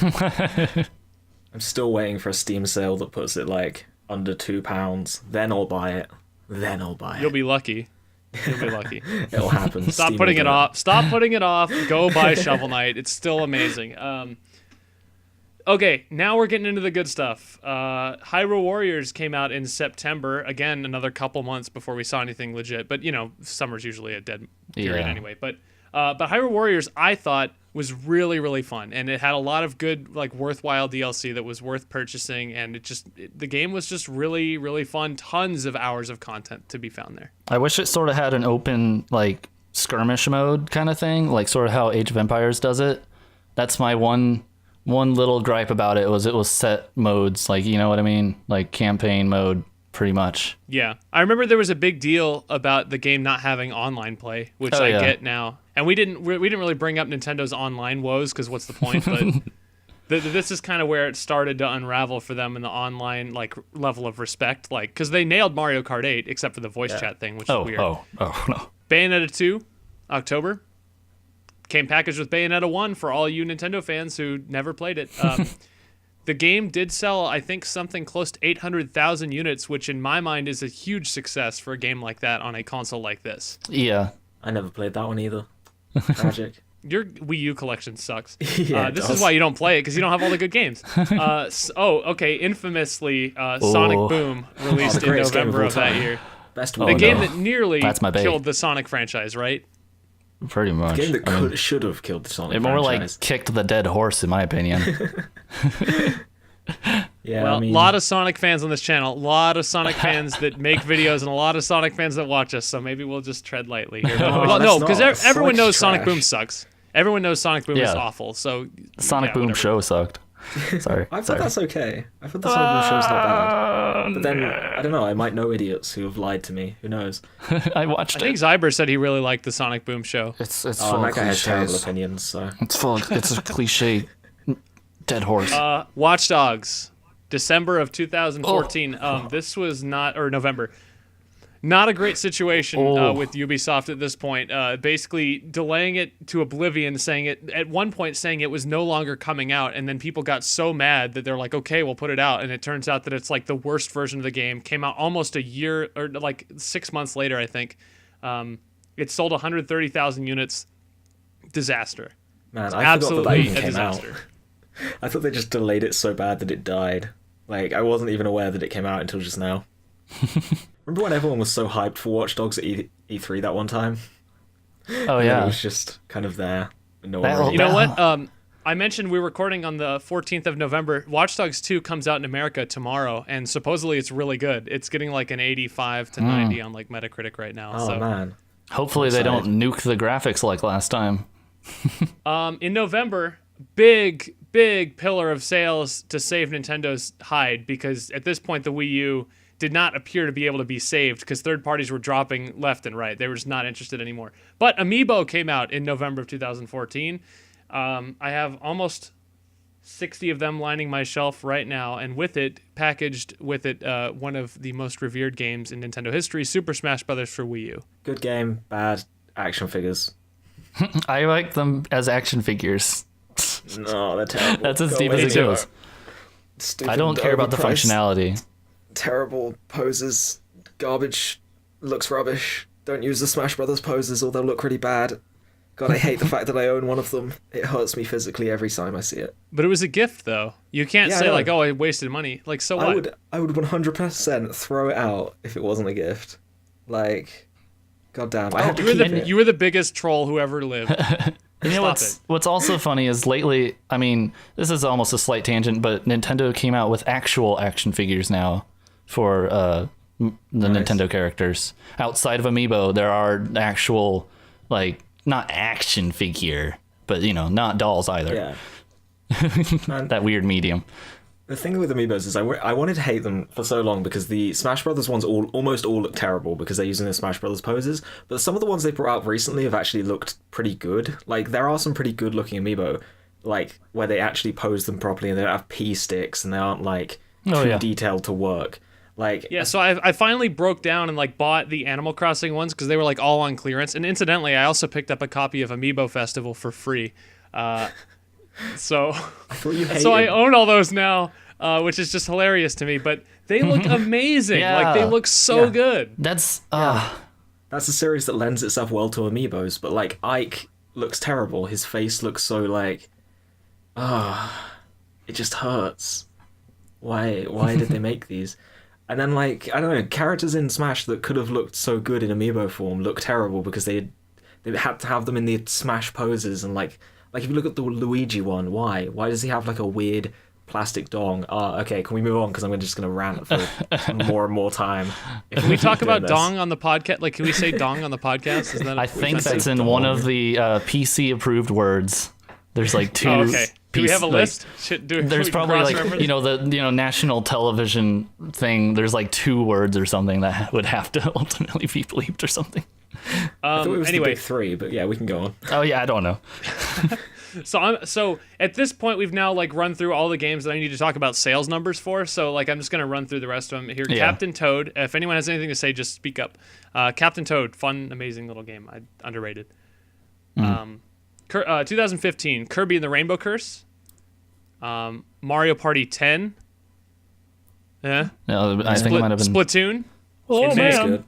S3: I'm still waiting for a Steam sale that puts it like under £2. Then I'll buy it.
S1: You'll be lucky. You'll be lucky.
S3: It'll happen.
S1: Stop putting it off. Stop putting it off. Go buy Shovel Knight. It's still amazing. Okay, now we're getting into the good stuff. Hyrule Warriors came out in September. Again, another couple months before we saw anything legit. But, you know, summer's usually a dead period anyway. But Hyrule Warriors, I thought, was really, really fun. And it had a lot of good, like, worthwhile DLC that was worth purchasing. And the game was just really, really fun. Tons of hours of content to be found there.
S2: I wish it sort of had an open, like, skirmish mode kind of thing. Like, sort of how Age of Empires does it. That's my one little gripe about it was set modes, like, you know what I mean? Like campaign mode, pretty much.
S1: Yeah. I remember there was a big deal about the game not having online play, which I get now. And we didn't really bring up Nintendo's online woes, because what's the point? But this is kind of where it started to unravel for them in the online like level of respect, like, because they nailed Mario Kart 8 except for the voice chat thing, which is weird.
S2: Oh no.
S1: Bayonetta 2, October. Came packaged with Bayonetta 1 for all you Nintendo fans who never played it. The game did sell, I think, something close to 800,000 units, which in my mind is a huge success for a game like that on a console like this.
S2: Yeah.
S3: I never played that one either. Tragic.
S1: Your Wii U collection sucks.
S3: Yeah,
S1: this is why you don't play it, because you don't have all the good games. Okay. Infamously, Sonic Boom released in November of that year.
S3: Best
S1: the game that nearly killed the Sonic franchise, right?
S2: Pretty much.
S3: The game that should have killed the Sonic franchise.
S2: It more like kicked the dead horse, in my opinion.
S3: Yeah,
S1: well, a lot of Sonic fans on this channel, a lot of Sonic fans that make videos, and a lot of Sonic fans that watch us, so maybe we'll just tread lightly here. No, because everyone knows Sonic Boom sucks. Everyone knows Sonic Boom is awful, so...
S2: Sonic Boom show sucked. Sorry.
S3: I thought that's okay. I thought the Sonic Boom show's not bad. But then, I don't know, I might know idiots who have lied to me. Who knows?
S2: I watched it.
S1: I think Zyber said he really liked the Sonic Boom show.
S2: It's full of
S3: that guy has
S2: cliches.
S3: terrible opinions, so...
S2: It's a cliche dead horse.
S1: Watch Dogs, December of 2014. This was November. Not a great situation with Ubisoft at this point. Basically delaying it to oblivion, at one point saying it was no longer coming out, and then people got so mad that they're like, okay, we'll put it out. And it turns out that it's like the worst version of the game. Came out almost a year, or like 6 months later, I think. It sold 130,000 units. Disaster.
S3: Man, I forgot that even came out. I thought they just delayed it so bad that it died. Like, I wasn't even aware that it came out until just now. Remember when everyone was so hyped for Watch Dogs at E3 that one time?
S2: Oh yeah,
S3: it was just kind of there. No
S1: one really... You know what? I mentioned we're recording on the 14th of November. Watch Dogs 2 comes out in America tomorrow, and supposedly it's really good. It's getting like an 85 to 90 on like Metacritic right now.
S3: Oh man!
S2: Hopefully they don't nuke the graphics like last time.
S1: In November, big pillar of sales to save Nintendo's hide, because at this point the Wii U did not appear to be able to be saved because third parties were dropping left and right. They were just not interested anymore. But Amiibo came out in November of 2014. I have almost 60 of them lining my shelf right now, and packaged with it, one of the most revered games in Nintendo history, Super Smash Bros. For Wii U.
S3: Good game, bad action figures.
S2: I like them as action figures.
S3: No, they're terrible.
S2: That's as deep as it goes. I don't care about the functionality.
S3: Terrible poses, garbage, looks rubbish. Don't use the Smash Brothers poses or they'll look really bad. God, I hate the fact that I own one of them. It hurts me physically every time I see it.
S1: But it was a gift, though. You can't say like, "Oh, I wasted money." Like, so what?
S3: I would 100% throw it out if it wasn't a gift. Like, goddamn, I have to keep it.
S1: You were the biggest troll who ever lived.
S2: You know what's also funny is lately, I mean, this is almost a slight tangent, but Nintendo came out with actual action figures now for the Nintendo characters. Outside of Amiibo, there are actual, like, not action figure, but, you know, not dolls either.
S3: Yeah.
S2: That weird medium.
S3: The thing with Amiibos is I wanted to hate them for so long because the Smash Brothers ones almost all look terrible because they're using the Smash Brothers poses, but some of the ones they brought out recently have actually looked pretty good. Like, there are some pretty good looking Amiibo, like, where they actually pose them properly and they don't have pea sticks and they aren't, like, too detailed to work. Like,
S1: yeah, so I finally broke down and like bought the Animal Crossing ones because they were like all on clearance. And incidentally, I also picked up a copy of Amiibo Festival for free. So I own all those now, which is just hilarious to me. But they look amazing.
S2: Yeah.
S1: Like they look so good.
S2: That's
S3: that's a series that lends itself well to Amiibos. But like Ike looks terrible. His face looks so like, it just hurts. Why did they make these? And then, like, I don't know, characters in Smash that could have looked so good in Amiibo form look terrible because they had to have them in the Smash poses. And, like if you look at the Luigi one, why? Why does he have, like, a weird plastic dong? Okay, can we move on? Because I'm just going to rant for more and more time.
S1: Can we talk about dong on the podcast? Like, can we say dong on the podcast? Is that
S2: I think that's in one of the PC-approved words. There's, like, two...
S1: Oh, okay. Do we have a list?
S2: There's probably like the national television thing. There's like 2 words or something that would have to ultimately be bleeped or something.
S3: I thought it was the big 3, but yeah, we can go on.
S2: Oh yeah, I don't know.
S1: So at this point we've now like run through all the games that I need to talk about sales numbers for. So like I'm just gonna run through the rest of them here. Yeah. Captain Toad. If anyone has anything to say, just speak up. Captain Toad, fun, amazing little game. Underrated. 2015, Kirby and the Rainbow Curse, Mario Party 10. Yeah.
S2: No, I think it might have been
S1: Splatoon.
S2: Oh man,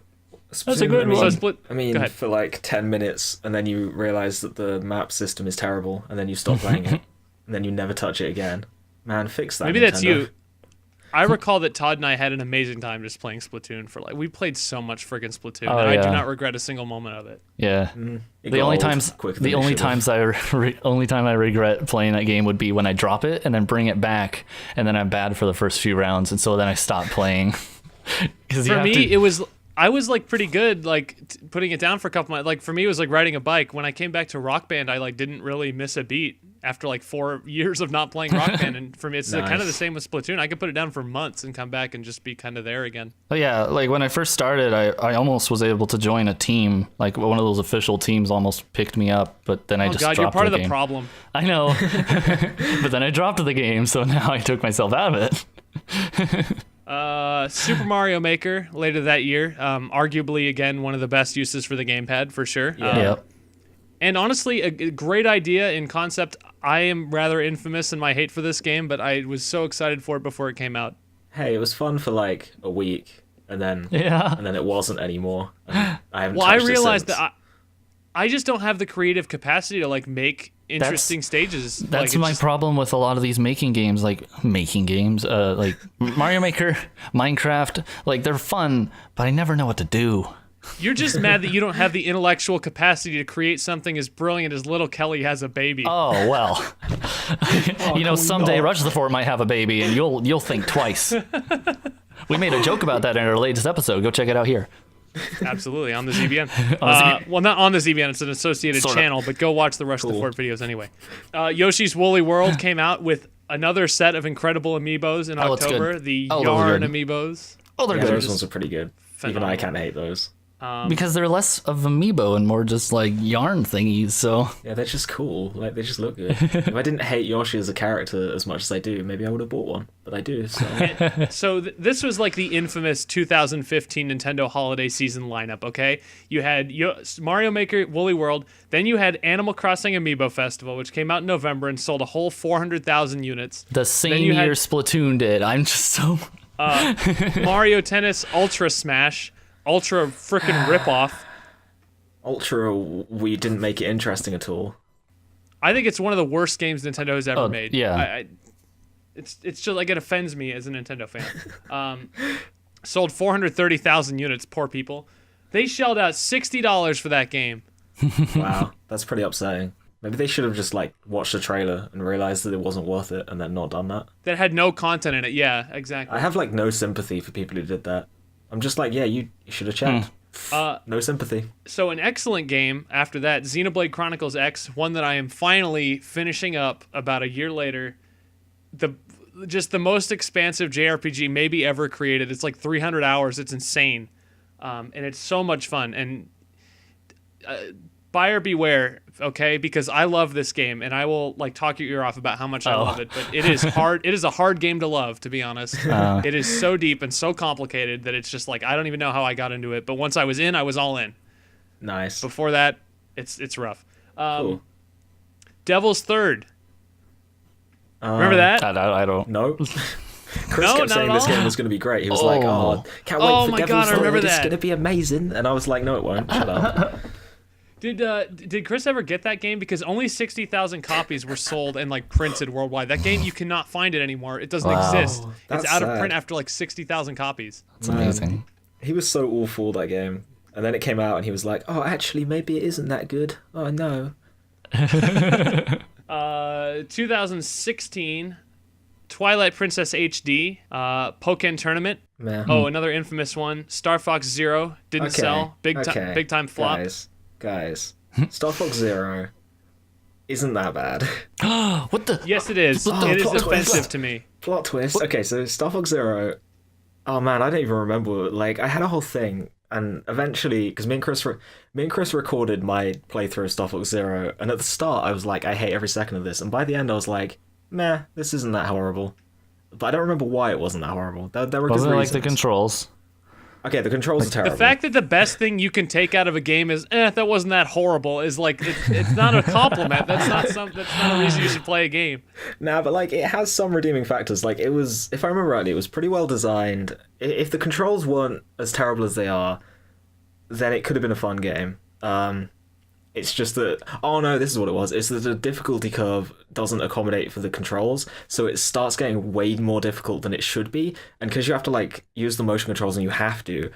S2: that's a good one.
S3: For like 10 minutes, and then you realize that the map system is terrible, and then you stop playing it, and then you never touch it again. Man, fix that.
S1: Maybe
S3: Nintendo.
S1: That's you. I recall that Todd and I had an amazing time just playing Splatoon for we played so much friggin' Splatoon. And I do not regret a single moment of it.
S2: Yeah. The only time I regret playing that game would be when I drop it and then bring it back, and then I'm bad for the first few rounds, and so then I stop playing.
S1: For me, I was like pretty good, like putting it down for a couple months. Like for me, it was like riding a bike. When I came back to Rock Band, I like didn't really miss a beat after like 4 years of not playing Rock Band. And for me, it's kind of the same with Splatoon. I could put it down for months and come back and just be kind of there again.
S2: Oh yeah, like when I first started, I almost was able to join a team. Like one of those official teams almost picked me up, but then I just dropped the game.
S1: You're part of the problem.
S2: I know, but then I dropped the game, so now I took myself out of it.
S1: Super Mario Maker later that year, arguably again one of the best uses for the gamepad for sure. And honestly, a great idea in concept. I am rather infamous in my hate for this game, but I was so excited for it before it came out.
S3: Hey, it was fun for like a week, and then it wasn't anymore. I realized
S1: that I just don't have the creative capacity to like make interesting stages.
S2: That's my problem with a lot of these making games, like Mario Maker, Minecraft. Like they're fun, but I never know what to do.
S1: You're just mad that you don't have the intellectual capacity to create something as brilliant as Little Kelly has a baby.
S2: Oh well, someday Rush the Fort might have a baby, and you'll think twice. We made a joke about that in our latest episode. Go check it out here.
S1: Absolutely, on the ZBN. Well, not on the ZBN, it's an associated channel, but go watch the Rush the Fort videos anyway. Yoshi's Woolly World came out with another set of incredible amiibos in October. The Yarn amiibos.
S3: Oh, they're good. Those ones are pretty good. Phenomenal. Even I can't hate those.
S2: Because they're less of amiibo and more just like yarn thingies, so...
S3: Yeah, they're just cool. Like, they just look good. If I didn't hate Yoshi as a character as much as I do, maybe I would have bought one. But I do, so...
S1: So this was like the infamous 2015 Nintendo holiday season lineup, okay? You had Mario Maker Woolly World, then you had Animal Crossing Amiibo Festival, which came out in November and sold a whole 400,000 units.
S2: The same year Splatoon did. I'm just so...
S1: Mario Tennis Ultra Smash... Ultra frickin' ripoff.
S3: Ultra, we didn't make it interesting at all.
S1: I think it's one of the worst games Nintendo has ever made.
S2: Yeah.
S1: It's just like it offends me as a Nintendo fan. Sold 430,000 units, poor people. They shelled out $60 for that game.
S3: Wow, that's pretty upsetting. Maybe they should have just like watched the trailer and realized that it wasn't worth it and then not done that.
S1: That had no content in it. Yeah, exactly.
S3: I have like no sympathy for people who did that. I'm just like, yeah, you should have checked. No sympathy.
S1: So an excellent game after that, Xenoblade Chronicles X, one that I am finally finishing up about a year later. Just the most expansive JRPG maybe ever created. It's like 300 hours. It's insane. And it's so much fun. And buyer beware, okay? Because I love this game, and I will like talk your ear off about how much I love it. But it is hard. It is a hard game to love, to be honest. It is so deep and so complicated that it's just like I don't even know how I got into it. But once I was in, I was all in.
S3: Nice.
S1: Before that, it's rough.
S3: Cool.
S1: Devil's Third. Remember that?
S2: I don't.
S3: No. Chris kept saying this game was going to be great. He was like, "Oh, can't wait for Devil's Third. It's going to be amazing." And I was like, "No, it won't. Shut up."
S1: Did Chris ever get that game? Because only 60,000 copies were sold and like printed worldwide. That game, you cannot find it anymore. It doesn't exist. It's out of print after like 60,000 copies.
S2: That's amazing.
S3: He was so awful, that game. And then it came out and he was like, "Oh, actually, maybe it isn't that good. Oh, no."
S1: 2016, Twilight Princess HD, Pokken Tournament.
S3: Man.
S1: Oh, another infamous one. Star Fox Zero didn't sell. Big time flop.
S3: Guys, Star Fox Zero isn't that bad.
S2: What the?
S1: Yes, it is. It is offensive to me.
S3: Plot twist. What? Okay, so Star Fox Zero. Oh man, I don't even remember. Like, I had a whole thing, and eventually, because me and Chris recorded my playthrough of Star Fox Zero, and at the start I was like, I hate every second of this, and by the end I was like, meh, this isn't that horrible. But I don't remember why it wasn't that horrible. There were good reasons.
S2: Like the controls.
S3: Okay, the controls are terrible.
S1: The fact that the best thing you can take out of a game is, that wasn't that horrible, is like, it's not a compliment. That's not a reason you should play a game.
S3: Nah, but like, it has some redeeming factors. Like, it was, if I remember rightly, it was pretty well designed. If the controls weren't as terrible as they are, then it could have been a fun game. It's just that, oh no, this is what it was. It's that the difficulty curve doesn't accommodate for the controls, so it starts getting way more difficult than it should be. And because you have to like use the motion controls, and you have to,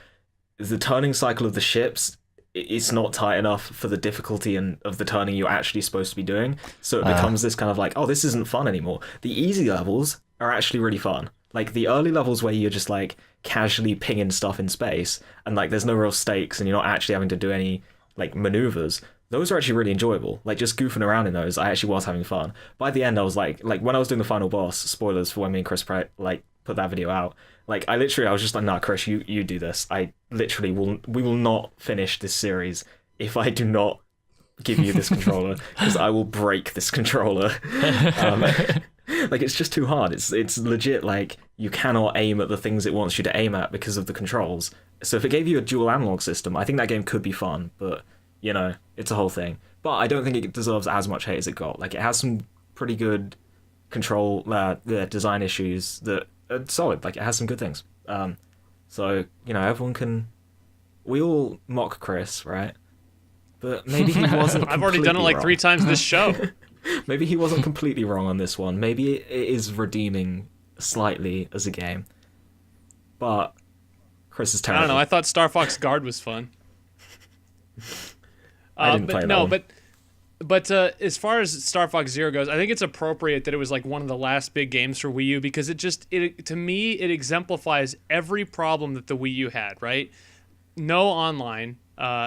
S3: the turning cycle of the ships, it's not tight enough for the difficulty and of the turning you're actually supposed to be doing. So it becomes this kind of like, oh, this isn't fun anymore. The easy levels are actually really fun. Like the early levels where you're just like casually pinging stuff in space, and like there's no real stakes, and you're not actually having to do any like maneuvers. Those are actually really enjoyable. Like, just goofing around in those, I actually was having fun. By the end, I was like when I was doing the final boss, spoilers for when me and Chris put that video out, like, I was just like, nah, Chris, you do this. We will not finish this series if I do not give you this controller, because I will break this controller. Like, it's just too hard. It's legit, like, you cannot aim at the things it wants you to aim at because of the controls. So if it gave you a dual analog system, I think that game could be fun, but... You know, it's a whole thing. But I don't think it deserves as much hate as it got. Like, it has some pretty good control, design issues that are solid. Like, it has some good things. So, you know, everyone can... We all mock Chris, right? But maybe he wasn't
S1: I've already done it like 3 times this show.
S3: Maybe he wasn't completely wrong on this one. Maybe it is redeeming slightly as a game. But Chris is terrible.
S1: I don't know. I thought Star Fox Guard was fun.
S3: I didn't play that one.
S1: But as far as Star Fox Zero goes, I think it's appropriate that it was like one of the last big games for Wii U, because to me it exemplifies every problem that the Wii U had. Right? No online.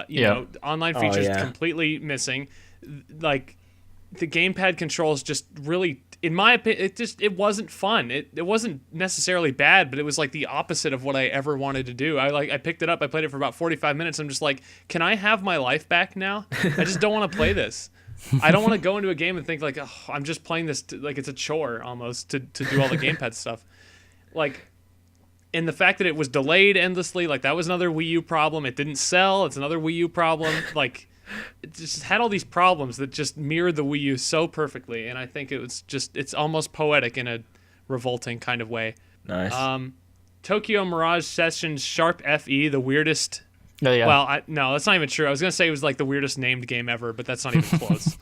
S1: You know, online features completely missing. Like, the gamepad controls just really, in my opinion, it wasn't fun. It wasn't necessarily bad, but it was like the opposite of what I ever wanted to do. I picked it up, I played it for about 45 minutes. I'm just like, can I have my life back now? I just don't want to play this. I don't want to go into a game and think like, oh, I'm just playing this like it's a chore almost to do all the gamepad stuff. Like, and the fact that it was delayed endlessly, like that was another Wii U problem. It didn't sell. It's another Wii U problem. Like, it just had all these problems that just mirrored the Wii U so perfectly, and I think it's almost poetic in a revolting kind of way.
S3: Nice.
S1: Tokyo Mirage Sessions Sharp FE, the weirdest.
S2: Oh, yeah.
S1: Well, no, that's not even true. I was gonna say it was like the weirdest named game ever, but that's not even close.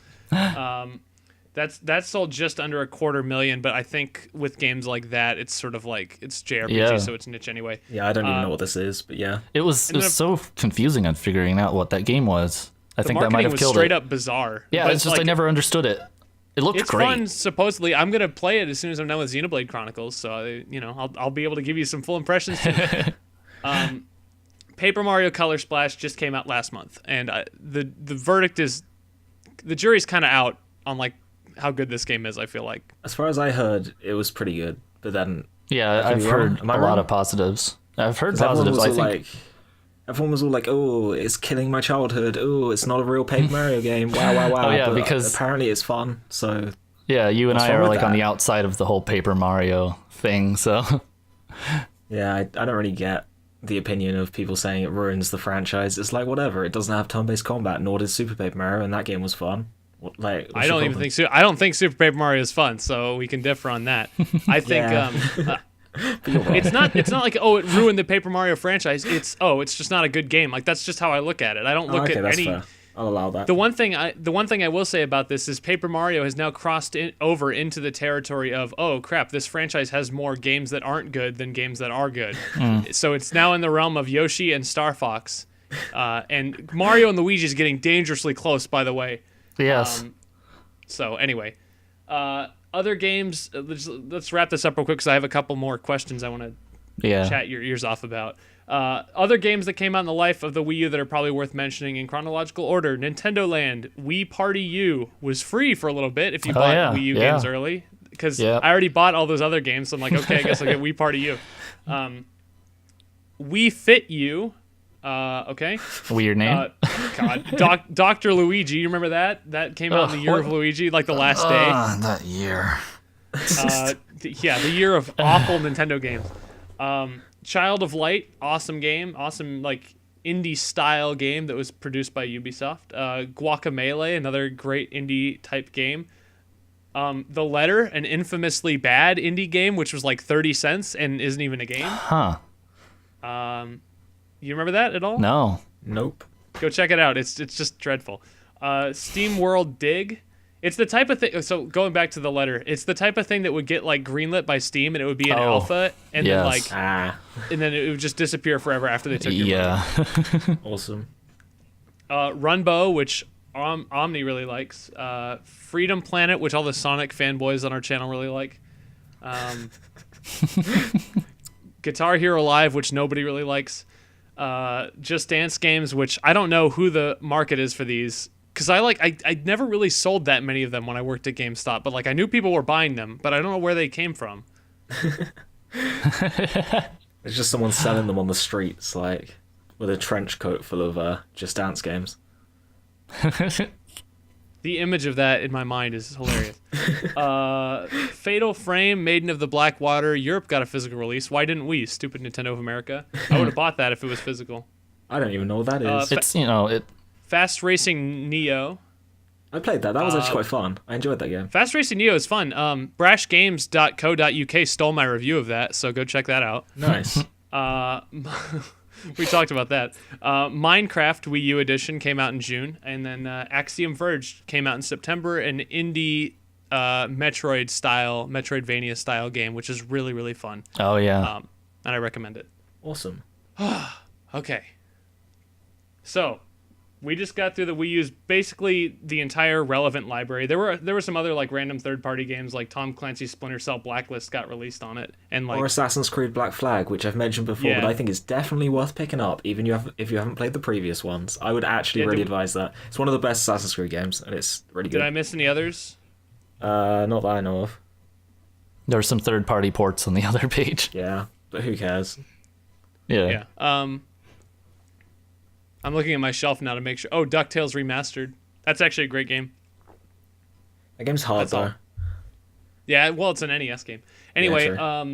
S1: That's sold just under 250,000, but I think with games like that, it's sort of like it's JRPG, so it's niche anyway.
S3: Yeah, I don't even know what this is, but yeah,
S2: it was so confusing on figuring out what that game was. I think that might have killed it.
S1: The marketing was straight up bizarre.
S2: Yeah, it's just like, I never understood it. It looked great. It's
S1: fun, supposedly. I'm gonna play it as soon as I'm done with Xenoblade Chronicles, so I'll be able to give you some full impressions too. Paper Mario Color Splash just came out last month, and the verdict is, the jury's kind of out on like how good this game is. I feel like,
S3: as far as I heard, it was pretty good, but then
S2: I've heard a lot of positives. I've heard positives. I think
S3: everyone was all like, "Oh, it's killing my childhood. Oh, it's not a real Paper Mario game. Wow, wow, wow."
S2: Oh yeah,
S3: but
S2: because
S3: apparently it's fun. So
S2: yeah, you and I are like
S3: that?
S2: on the outside of the whole Paper Mario thing. So
S3: yeah, I don't really get the opinion of people saying it ruins the franchise. It's like, whatever. It doesn't have turn-based combat, nor did Super Paper Mario, and that game was fun. Like,
S1: I don't think Super Paper Mario is fun, so we can differ on that. I think it's not like, oh, it ruined the Paper Mario franchise. It's just not a good game. Like, that's just how I look at it. I don't look at any.
S3: Fair. I'll allow that.
S1: The one thing I will say about this is Paper Mario has now crossed over into the territory of, oh crap, this franchise has more games that aren't good than games that are good. So it's now in the realm of Yoshi and Star Fox, and Mario and Luigi is getting dangerously close, by the way.
S2: yes.
S1: So anyway, other games. Let's wrap this up real quick because I have a couple more questions I want to chat your ears off about. Other games that came out in the life of the Wii U that are probably worth mentioning in chronological order: Nintendo Land, Wii Party U was free for a little bit if you bought Wii U games early, because I already bought all those other games, so I'm like, okay, I guess I'll get Wii Party U. Wii Fit U, okay.
S2: Weird name.
S1: God, Dr. Luigi, you remember that? That came out in the year of Luigi, like the last day.
S2: That year.
S1: The year of awful Nintendo games. Child of Light, awesome game, awesome like indie style game that was produced by Ubisoft. Guacamelee, another great indie type game. The Letter, an infamously bad indie game, which was like 30 cents and isn't even a game.
S2: Huh.
S1: You remember that at all?
S2: No.
S3: Nope.
S1: Go check it out. It's just dreadful. Steam World Dig. It's the type of thing. So going back to The Letter, it's the type of thing that would get like greenlit by Steam, and it would be an alpha, and then like, and then it would just disappear forever after they took your money.
S3: Awesome.
S1: Runbow, which Omni really likes. Freedom Planet, which all the Sonic fanboys on our channel really like. Guitar Hero Live, which nobody really likes. Just Dance games, which I don't know who the market is for these. Because I never really sold that many of them when I worked at GameStop, but like I knew people were buying them, but I don't know where they came from.
S3: It's just someone selling them on the streets, like with a trench coat full of Just Dance games.
S1: The image of that in my mind is hilarious. Fatal Frame, Maiden of the Black Water, Europe got a physical release. Why didn't we? Stupid Nintendo of America. I would have bought that if it was physical.
S3: I don't even know what that is.
S2: It's
S1: Fast Racing Neo.
S3: I played that. That was actually quite fun. I enjoyed that game.
S1: Fast Racing Neo is fun. Brashgames.co.uk stole my review of that, so go check that out.
S3: Nice.
S1: We talked about that. Minecraft Wii U edition came out in June, and then Axiom Verge came out in September, an indie Metroidvania style game, which is really, really fun.
S2: Oh yeah.
S1: And I recommend it.
S3: Awesome.
S1: Okay. So we just got through the Wii U's basically the entire relevant library. There were some other like random third-party games like Tom Clancy's Splinter Cell Blacklist got released on it, and like
S3: or Assassin's Creed Black Flag, which I've mentioned before, but I think is definitely worth picking up, even if you haven't played the previous ones. I would actually really advise that. It's one of the best Assassin's Creed games, and it's really good.
S1: Did I miss any others?
S3: Not that I know of.
S2: There are some third-party ports on the other page.
S3: Yeah, but who cares?
S2: Yeah.
S1: I'm looking at my shelf now to make sure. Oh, DuckTales Remastered. That's actually a great game.
S3: That game's hard though.
S1: Yeah, well, it's an NES game. Anyway,
S3: Yeah,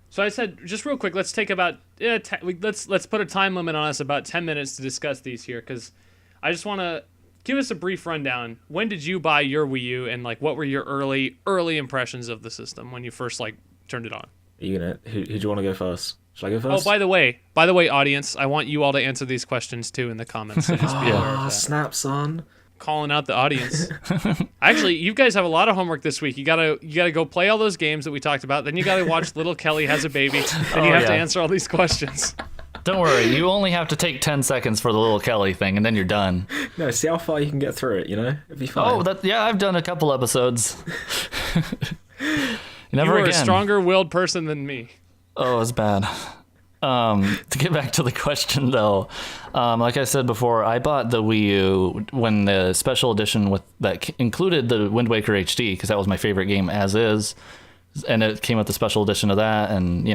S1: so I said just real quick. Let's take about let's put a time limit on us, about 10 minutes to discuss these here, because I just want to give us a brief rundown. When did you buy your Wii U, and like what were your early impressions of the system when you first like turned it on?
S3: Are you gonna who do you want to go first? Should I go first?
S1: Oh, by the way, audience, I want you all to answer these questions too in the comments. So just be aware of that.
S3: Snap, son.
S1: Calling out the audience. Actually, you guys have a lot of homework this week. You gotta go play all those games that we talked about. Then you gotta watch Little Kelly Has a Baby. Then you have to answer all these questions.
S2: Don't worry, you only have to take 10 seconds for the Little Kelly thing, and then you're done.
S3: No, see how far you can get through it. It'd be fine.
S2: Oh, I've done a couple episodes.
S1: You are a stronger-willed person than me.
S2: Oh, it's bad. To get back to the question, though, like I said before, I bought the Wii U when the special edition that included the Wind Waker HD, because that was my favorite game as is, and it came with the special edition of that, and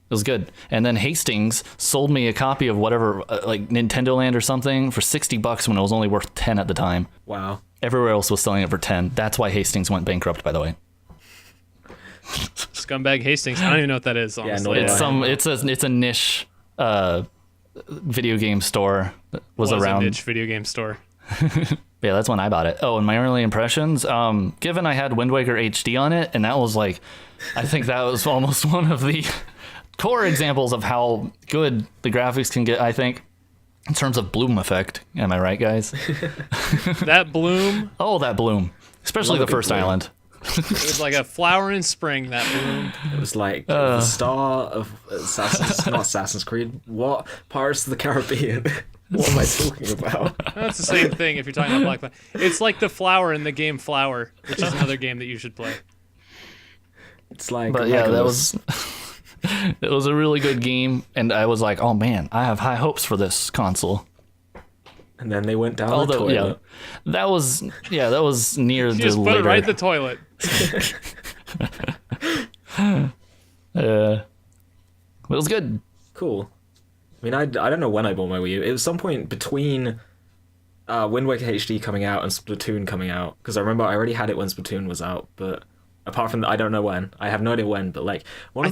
S2: It was good. And then Hastings sold me a copy of whatever, like Nintendo Land or something, for $60 when it was only worth 10 at the time.
S3: Wow.
S2: Everywhere else was selling it for 10. That's why Hastings went bankrupt, by the way.
S1: Scumbag Hastings. I don't even know what that is. Honestly.
S2: Yeah, it's a niche video game store that was around.
S1: A niche video game store.
S2: Yeah, that's when I bought it. Oh, and my early impressions, given I had Wind Waker HD on it, and that was like, I think that was almost one of the core examples of how good the graphics can get, I think, in terms of bloom effect. Am I right, guys?
S1: That bloom.
S2: Oh, that bloom. Especially the first bloom. Island.
S1: It was like a flower in spring, that bloom.
S3: It was like the star of not Assassin's Creed. What? Pirates of the Caribbean. What am I talking about?
S1: That's the same thing if you're talking about Black Flag. It's like the flower in the game Flower, which is another game that you should play.
S3: It's like,
S2: but yeah, that was it was a really good game, and I was like, oh man, I have high hopes for this console.
S3: And then they went down the toilet.
S2: Yeah, that was near the
S1: just put
S2: later.
S1: it right in the toilet.
S2: It was good.
S3: Cool. I mean, I don't know when I bought my Wii U. It was some point between Wind Waker HD coming out and Splatoon coming out, because I remember I already had it when Splatoon was out, but apart from that, I don't know when. I have no idea when, but like
S1: I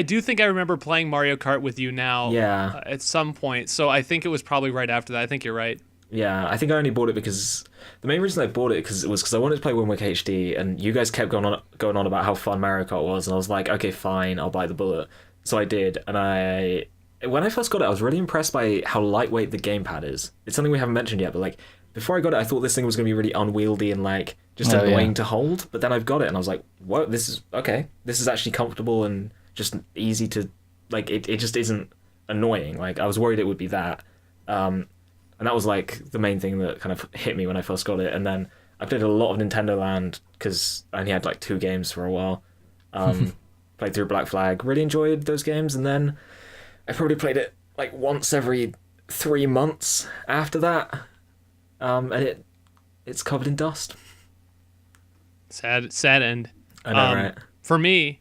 S1: do think I remember playing Mario Kart with you now.
S3: Yeah.
S1: At some point, so I think it was probably right after that. I think you're right.
S3: Yeah, I think I only bought it because the main reason I bought it was because I wanted to play Wind Waker HD, and you guys kept going on about how fun Mario Kart was, and I was like, okay, fine, I'll buy the bullet. So I did, and when I first got it, I was really impressed by how lightweight the gamepad is. It's something we haven't mentioned yet, but like before I got it, I thought this thing was going to be really unwieldy and like just annoying to hold. But then I've got it, and I was like, "Whoa, this is okay. This is actually comfortable and just easy to like. It just isn't annoying. Like I was worried it would be that, and that was like the main thing that kind of hit me when I first got it. And then I played a lot of Nintendo Land because I only had like 2 games for a while. Played through Black Flag, really enjoyed those games, and then I probably played it like once every 3 months after that, and it's covered in dust.
S1: Sad end.
S3: I know, right?
S1: For me,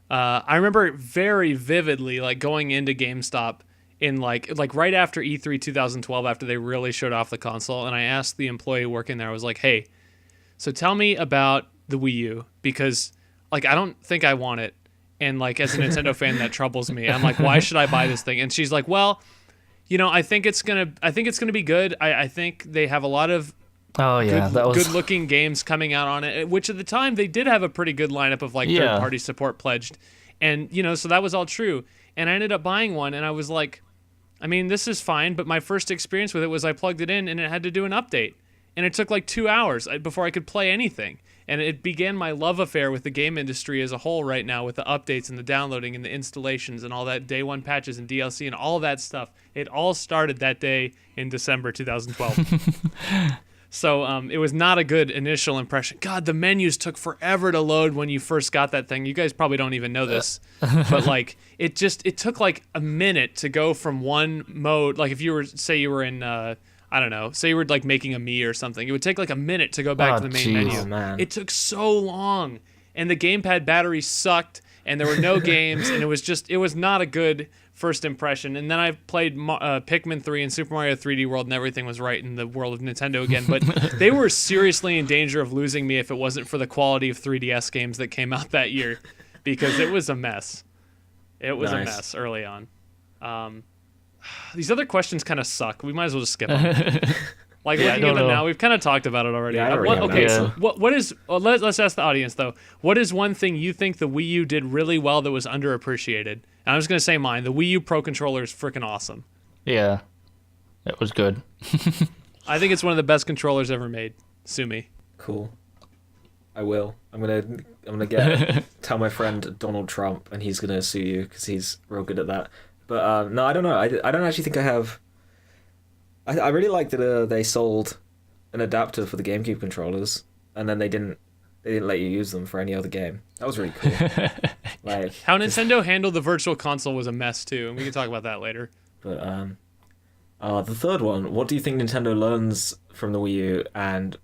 S1: I remember very vividly like going into GameStop in like right after E3 2012, after they really showed off the console, and I asked the employee working there, I was like, "Hey, so tell me about the Wii U, because like I don't think I want it." And like as a Nintendo fan, that troubles me. I'm like, why should I buy this thing? And she's like, well, you know, I think it's gonna be good. I think they have a lot of good looking games coming out on it, which at the time they did have a pretty good lineup of like third party support pledged, and you know, so that was all true. And I ended up buying one, and I was like, I mean, this is fine, but my first experience with it was I plugged it in and it had to do an update, and it took like 2 hours before I could play anything. And it began my love affair with the game industry as a whole right now, with the updates and the downloading and the installations and all that day one patches and DLC and all that stuff. It all started that day in December 2012. So it was not a good initial impression. God, the menus took forever to load when you first got that thing. You guys probably don't even know this, but like it took like a minute to go from one mode. Like if you were in I don't know, say you were like making a Mii or something, it would take like a minute to go back to the main menu.
S3: Oh, man.
S1: It took so long, and the gamepad battery sucked, and there were no games, and it was not a good first impression. And then I played Pikmin 3 and Super Mario 3D World, and everything was right in the world of Nintendo again, but they were seriously in danger of losing me if it wasn't for the quality of 3DS games that came out that year, because it was a mess. It was a mess early on. These other questions kind of suck. We might as well just skip them. Like looking at them now, we've kind of talked about it already. Let's ask the audience though. What is one thing you think the Wii U did really well that was underappreciated? And I'm just gonna say mine. The Wii U Pro controller is freaking awesome.
S2: Yeah, it was good.
S1: I think it's one of the best controllers ever made. Sue me.
S3: Cool. I will. I'm gonna tell my friend Donald Trump, and he's gonna sue you because he's real good at that. But no, I don't know. I don't actually think I have. I really like that they sold an adapter for the GameCube controllers, and then they didn't let you use them for any other game. That was really cool. Like
S1: how Nintendo handled the Virtual Console was a mess too, and we can talk about that later.
S3: But the third one. What do you think Nintendo learns from the Wii U? And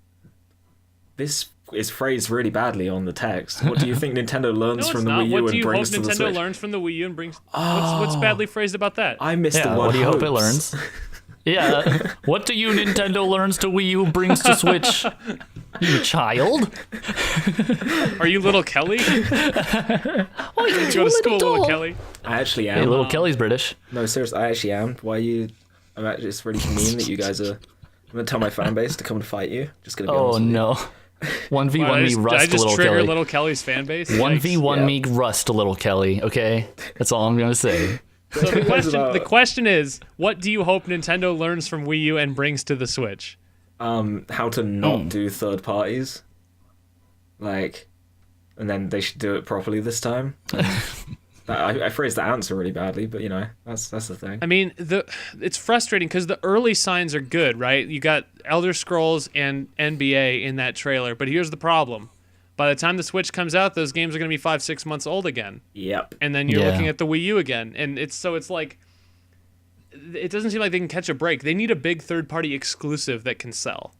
S3: this is phrased really badly on the text. What do you think Nintendo learns from the Wii U and brings to the Switch?
S1: What do you hope Nintendo learns from the Wii U and brings? What's badly phrased about that?
S3: I missed the word.
S2: What do you
S3: hopes.
S2: hope it learns? Yeah. What do you Nintendo learns to Wii U brings to Switch? You child?
S1: Are you little Kelly?
S2: Oh, you
S1: go to school, little Kelly.
S3: I actually am.
S2: Hey, little Kelly's British.
S3: No, seriously, I actually am. Why are you? I'm actually. It's really mean that you guys are. I'm gonna tell my fan base to come and fight you. Just gonna be honest with you.
S2: No. 1v1 me rust
S1: I just
S2: little
S1: trigger
S2: Kelly.
S1: little Kelly's fan base.
S2: 1v1 me rust little Kelly. Okay, that's all I'm gonna say.
S1: So the question is, what do you hope Nintendo learns from Wii U and brings to the Switch?
S3: How to not do third parties, and then they should do it properly this time. I phrased the answer really badly, but that's the thing.
S1: I mean, it's frustrating because the early signs are good, right? You got Elder Scrolls and NBA in that trailer, but here's the problem. By the time the Switch comes out, those games are going to be 5-6 months old again.
S3: Yep.
S1: And then you're looking at the Wii U again, and it's like it doesn't seem like they can catch a break. They need a big third-party exclusive that can sell,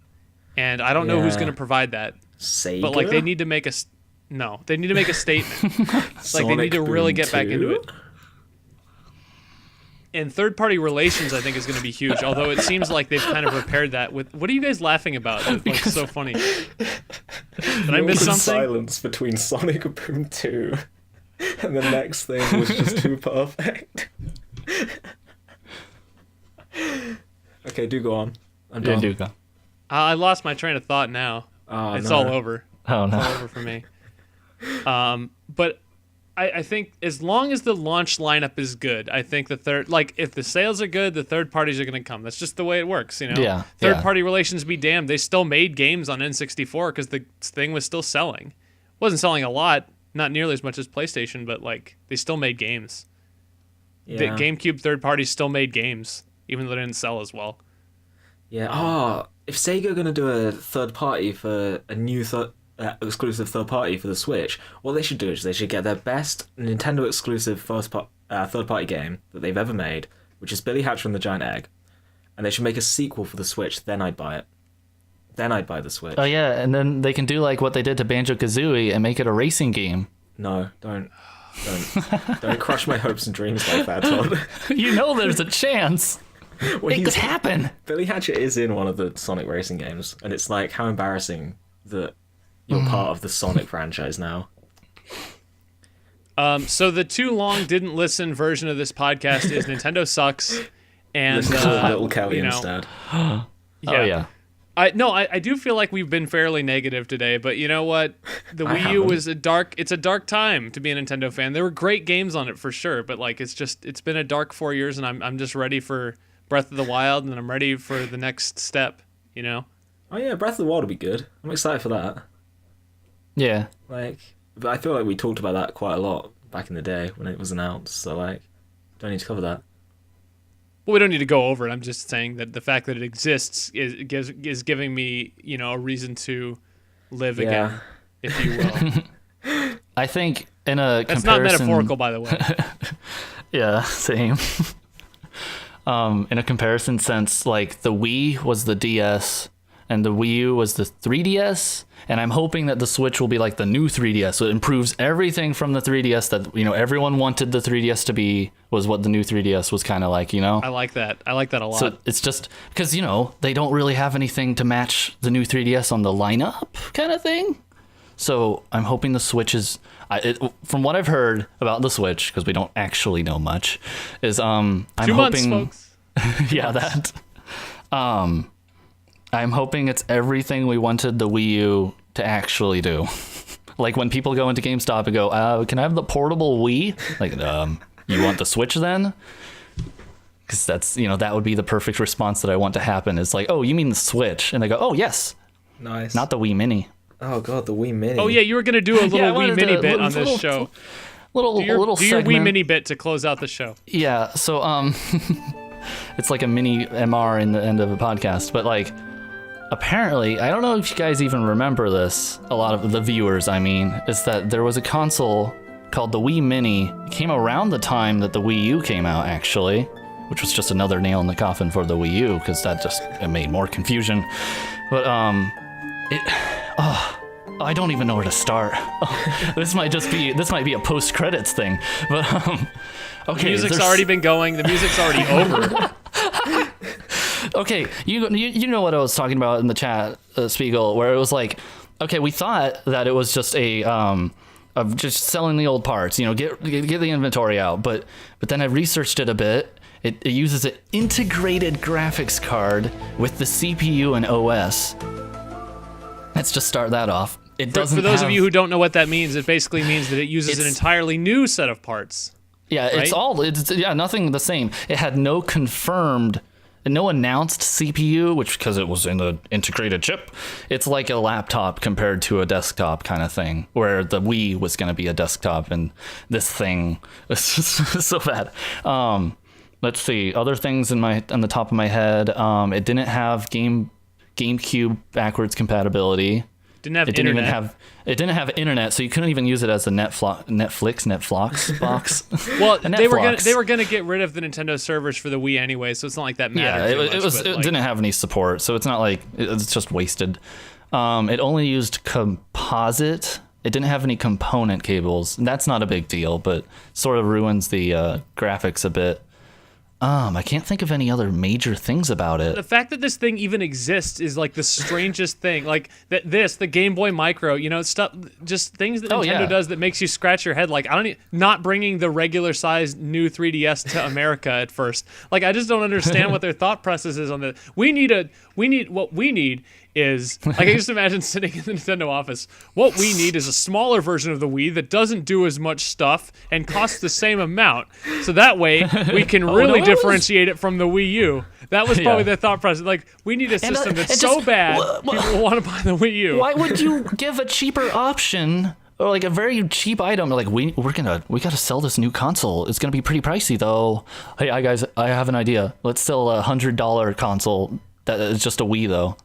S1: and I don't know who's going to provide that.
S3: Sega?
S1: But they need to make a they need to make a statement. They need to really get back into it. And third-party relations, I think, is going to be huge. Although it seems like they've kind of repaired that with. What are you guys laughing about? That's so funny. Did I miss something?
S3: Silence between Sonic Boom 2 and the next thing was just too perfect. Okay, do go on. I'm done.
S2: Do go.
S1: I lost my train of thought now. It's all over.
S2: Oh no.
S1: It's all over for me. But I think as long as the launch lineup is good, I think if the sales are good, the third parties are going to come. That's just the way it works,
S2: Yeah.
S1: Third party relations be damned. They still made games on N64 because the thing was still selling. Wasn't selling a lot, not nearly as much as PlayStation, but they still made games.
S3: Yeah.
S1: The GameCube third parties still made games, even though they didn't sell as well.
S3: Yeah. If Sega are going to do a third party for a new exclusive third party for the Switch, what they should do is they should get their best Nintendo exclusive third party game that they've ever made, which is Billy Hatcher and the Giant Egg, and they should make a sequel for the Switch. Then I'd buy it. Then I'd buy the Switch.
S2: Oh yeah, and then they can do like what they did to Banjo-Kazooie and make it a racing game.
S3: No, don't crush my hopes and dreams like that, Todd.
S2: There's a chance. It could happen.
S3: Billy Hatcher is in one of the Sonic racing games, and it's like, how embarrassing that you're part of the Sonic franchise now.
S1: So the too long didn't listen version of this podcast is Nintendo sucks, and
S3: listen to Little Kelly instead.
S2: Oh yeah.
S1: I do feel like we've been fairly negative today, but you know what? The Wii U was it's a dark time to be a Nintendo fan. There were great games on it for sure, but it's been a dark 4 years, and I'm just ready for Breath of the Wild, and I'm ready for the next step,
S3: Oh yeah, Breath of the Wild will be good. I'm excited for that.
S2: Yeah.
S3: But I feel like we talked about that quite a lot back in the day when it was announced, so don't need to cover that.
S1: Well, we don't need to go over it. I'm just saying that the fact that it exists is giving me, a reason to live again, if you will.
S2: I think in a
S1: That's
S2: comparison...
S1: not metaphorical, by the way.
S2: Yeah, same. In a comparison sense, the Wii was the DS and the Wii U was the 3DS, and I'm hoping that the Switch will be like the new 3DS. So it improves everything from the 3DS that, everyone wanted the 3DS to be, was what the new 3DS was kind of like,
S1: I like that. I like that a lot.
S2: So it's just because, they don't really have anything to match the new 3DS on the lineup kind of thing. So I'm hoping the Switch is, from what I've heard about the Switch, because we don't actually know much, is I'm
S1: 2 months,
S2: hoping,
S1: folks.
S2: Yeah, that. I'm hoping it's everything we wanted the Wii U to actually do. Like when people go into GameStop and go, "Can I have the portable Wii?" You want the Switch then? Because that's that would be the perfect response that I want to happen. Is like, "Oh, you mean the Switch?" And they go, "Oh, yes."
S3: Nice.
S2: Not the Wii Mini.
S3: Oh god, the Wii Mini.
S1: Oh yeah, you were gonna do a little Wii Mini bit on this show.
S2: Do your
S1: Wii Mini bit to close out the show.
S2: Yeah. So it's like a mini MR in the end of a podcast, but apparently, I don't know if you guys even remember this, a lot of the viewers, is that there was a console called the Wii Mini. It came around the time that the Wii U came out, actually, which was just another nail in the coffin for the Wii U, because it made more confusion. But, I don't even know where to start. This might be a post credits thing, but okay.
S1: The music's already been going. The music's already over.
S2: Okay, you know what I was talking about in the chat, Spigel, where it was like, okay, we thought that it was just of just selling the old parts, get the inventory out, but then I researched it a bit. It uses an integrated graphics card with the CPU and OS. Let's just start that off. It doesn't.
S1: For those of you who don't know what that means, it basically means that it uses an entirely new set of parts.
S2: Yeah, right? It's nothing the same. It had no announced CPU, because it was in the integrated chip. It's like a laptop compared to a desktop kind of thing, where the Wii was going to be a desktop, and this thing is so bad. Let's see, other things on the top of my head. It didn't have GameCube backwards compatibility.
S1: It didn't
S2: have internet, so you couldn't even use it as a Netflix box.
S1: Well, they were gonna get rid of the Nintendo servers for the Wii anyway, so it's not like that mattered.
S2: Yeah, it didn't have any support, so it's not like it's just wasted. It only used composite. It didn't have any component cables. That's not a big deal, but sort of ruins the graphics a bit. I can't think of any other major things about it.
S1: The fact that this thing even exists is like the strangest thing. Like the Game Boy Micro, stuff, just things that Nintendo does that makes you scratch your head. Like not bringing the regular size new 3DS to America at first. Like I just don't understand what their thought process is on this. What we need is, like, I can just imagine sitting in the Nintendo office. What we need is a smaller version of the Wii that doesn't do as much stuff and costs the same amount. So that way we can really differentiate it from the Wii U. That was probably their thought process. Like, we need a system that's so bad people will want to buy the Wii U.
S2: Why would you give a cheaper option? Or like a very cheap item, like we gotta sell this new console. It's gonna be pretty pricey though. Hey, guys, I have an idea. Let's sell a $100 console that is just a Wii though.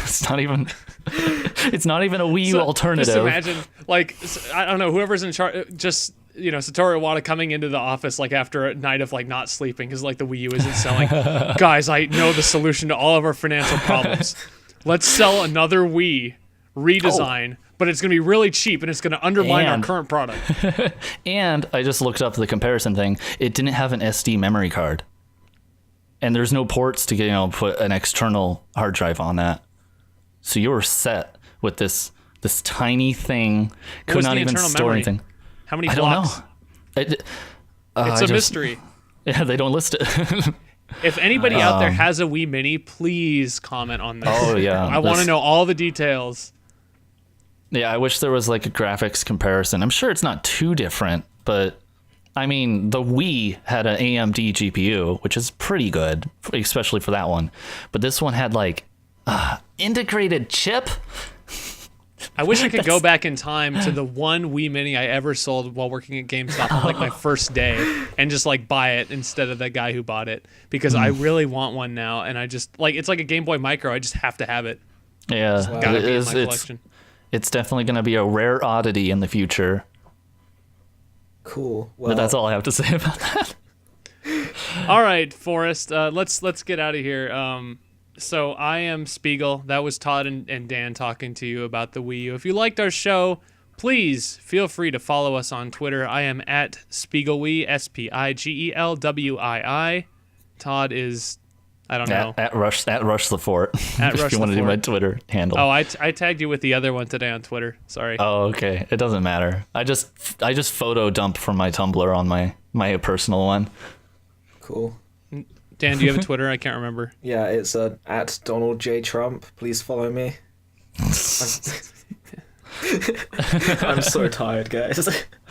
S2: It's not even a Wii U alternative.
S1: Just imagine, like, I don't know, whoever's in charge, just, Satoru Iwata coming into the office, like, after a night of, like, not sleeping because, like, the Wii U isn't selling. Guys, I know the solution to all of our financial problems. Let's sell another Wii redesign, but it's going to be really cheap and it's going to undermine our current product.
S2: And I just looked up the comparison thing. It didn't have an SD memory card. And there's no ports to put an external hard drive on that. So you were set with this tiny thing. Could not even store anything.
S1: How many blocks?
S2: I don't know.
S1: It's a mystery.
S2: Yeah, they don't list it.
S1: If anybody out there has a Wii Mini, please comment on this.
S2: Oh yeah.
S1: I want to know all the details.
S2: Yeah, I wish there was like a graphics comparison. I'm sure it's not too different, but I mean, the Wii had an AMD GPU, which is pretty good, especially for that one. But this one had like integrated chip.
S1: I wish I could go back in time to the one Wii Mini I ever sold while working at GameStop on like my first day and just like buy it instead of the guy who bought it, because I really want one now, and I just like, it's like a Game Boy Micro. I just have to have it.
S2: Yeah,
S1: it's gotta be in my collection.
S2: It's definitely going to be a rare oddity in the future.
S3: Cool. Well,
S2: but that's all I have to say about that.
S1: All right, Forrest. Let's get out of here. So I am Spigel. That was Todd and Dan talking to you about the Wii U. If you liked our show, please feel free to follow us on Twitter. I am at SpigelWii, SPIGELWII. Todd is, I don't know.
S2: At Rush the Fort.
S1: At
S2: if
S1: Rush
S2: you want to do my Twitter handle.
S1: Oh, I tagged you with the other one today on Twitter. Sorry.
S2: Oh, okay. It doesn't matter. I just photo dump from my Tumblr on my personal one.
S3: Cool.
S1: Dan, do you have a Twitter? I can't remember.
S3: Yeah, it's at Donald J. Trump. Please follow me. I'm so tired, guys.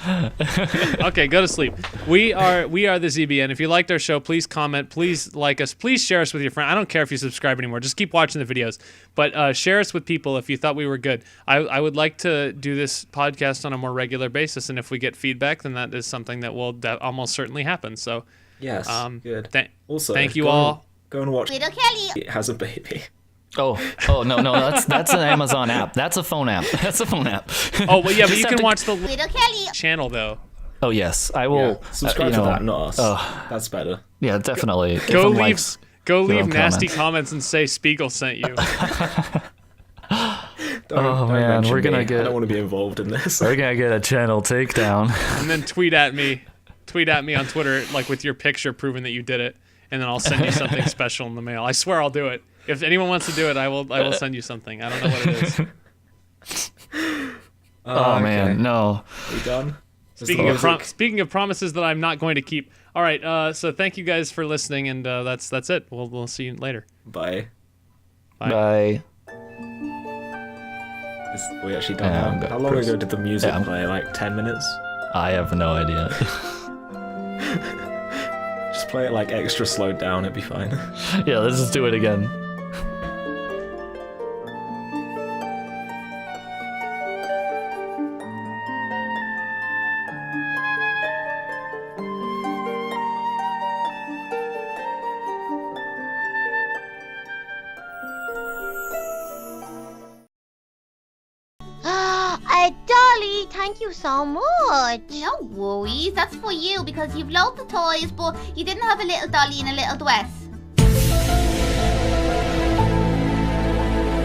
S1: Okay, go to sleep. We are the ZBN. If you liked our show, please comment. Please like us. Please share us with your friend. I don't care if you subscribe anymore. Just keep watching the videos. But share us with people if you thought we were good. I would like to do this podcast on a more regular basis, and if we get feedback, then that is something that will almost certainly happen. So
S3: yes, good.
S1: Also, thank you all.
S3: Go and watch. Little Kelly. It has a baby.
S2: Oh no, that's an Amazon app. That's a phone app.
S1: Oh well, yeah, but you can watch the Little Kelly channel though.
S2: Oh yes, I will.
S3: Yeah, subscribe to that, not us. That's better.
S2: Yeah, definitely.
S1: Go leave nasty comments and say Spigel sent you.
S3: Don't
S2: man,
S3: mention
S2: we're gonna
S3: me.
S2: get.
S3: I don't want to be involved in this.
S2: We're gonna get a channel takedown.
S1: And then tweet at me on Twitter, like with your picture proving that you did it, and then I'll send you something special in the mail. I swear I'll do it. If anyone wants to do it, I will send you something. I don't know what it is.
S2: Oh man, no.
S3: Are we done?
S1: Speaking of promises that I'm not going to keep. All right, so thank you guys for listening, and that's it. We'll see you later.
S3: Bye.
S2: Bye.
S3: Are we actually done now? How long ago did the music play? Like 10 minutes?
S2: I have no idea.
S3: Just play it like extra slowed down, it'd be fine.
S2: Yeah, let's just do it again.
S4: Dolly, thank you so much.
S5: No worries, that's for you because you've loved the toys, but you didn't have a little dolly in a little dress.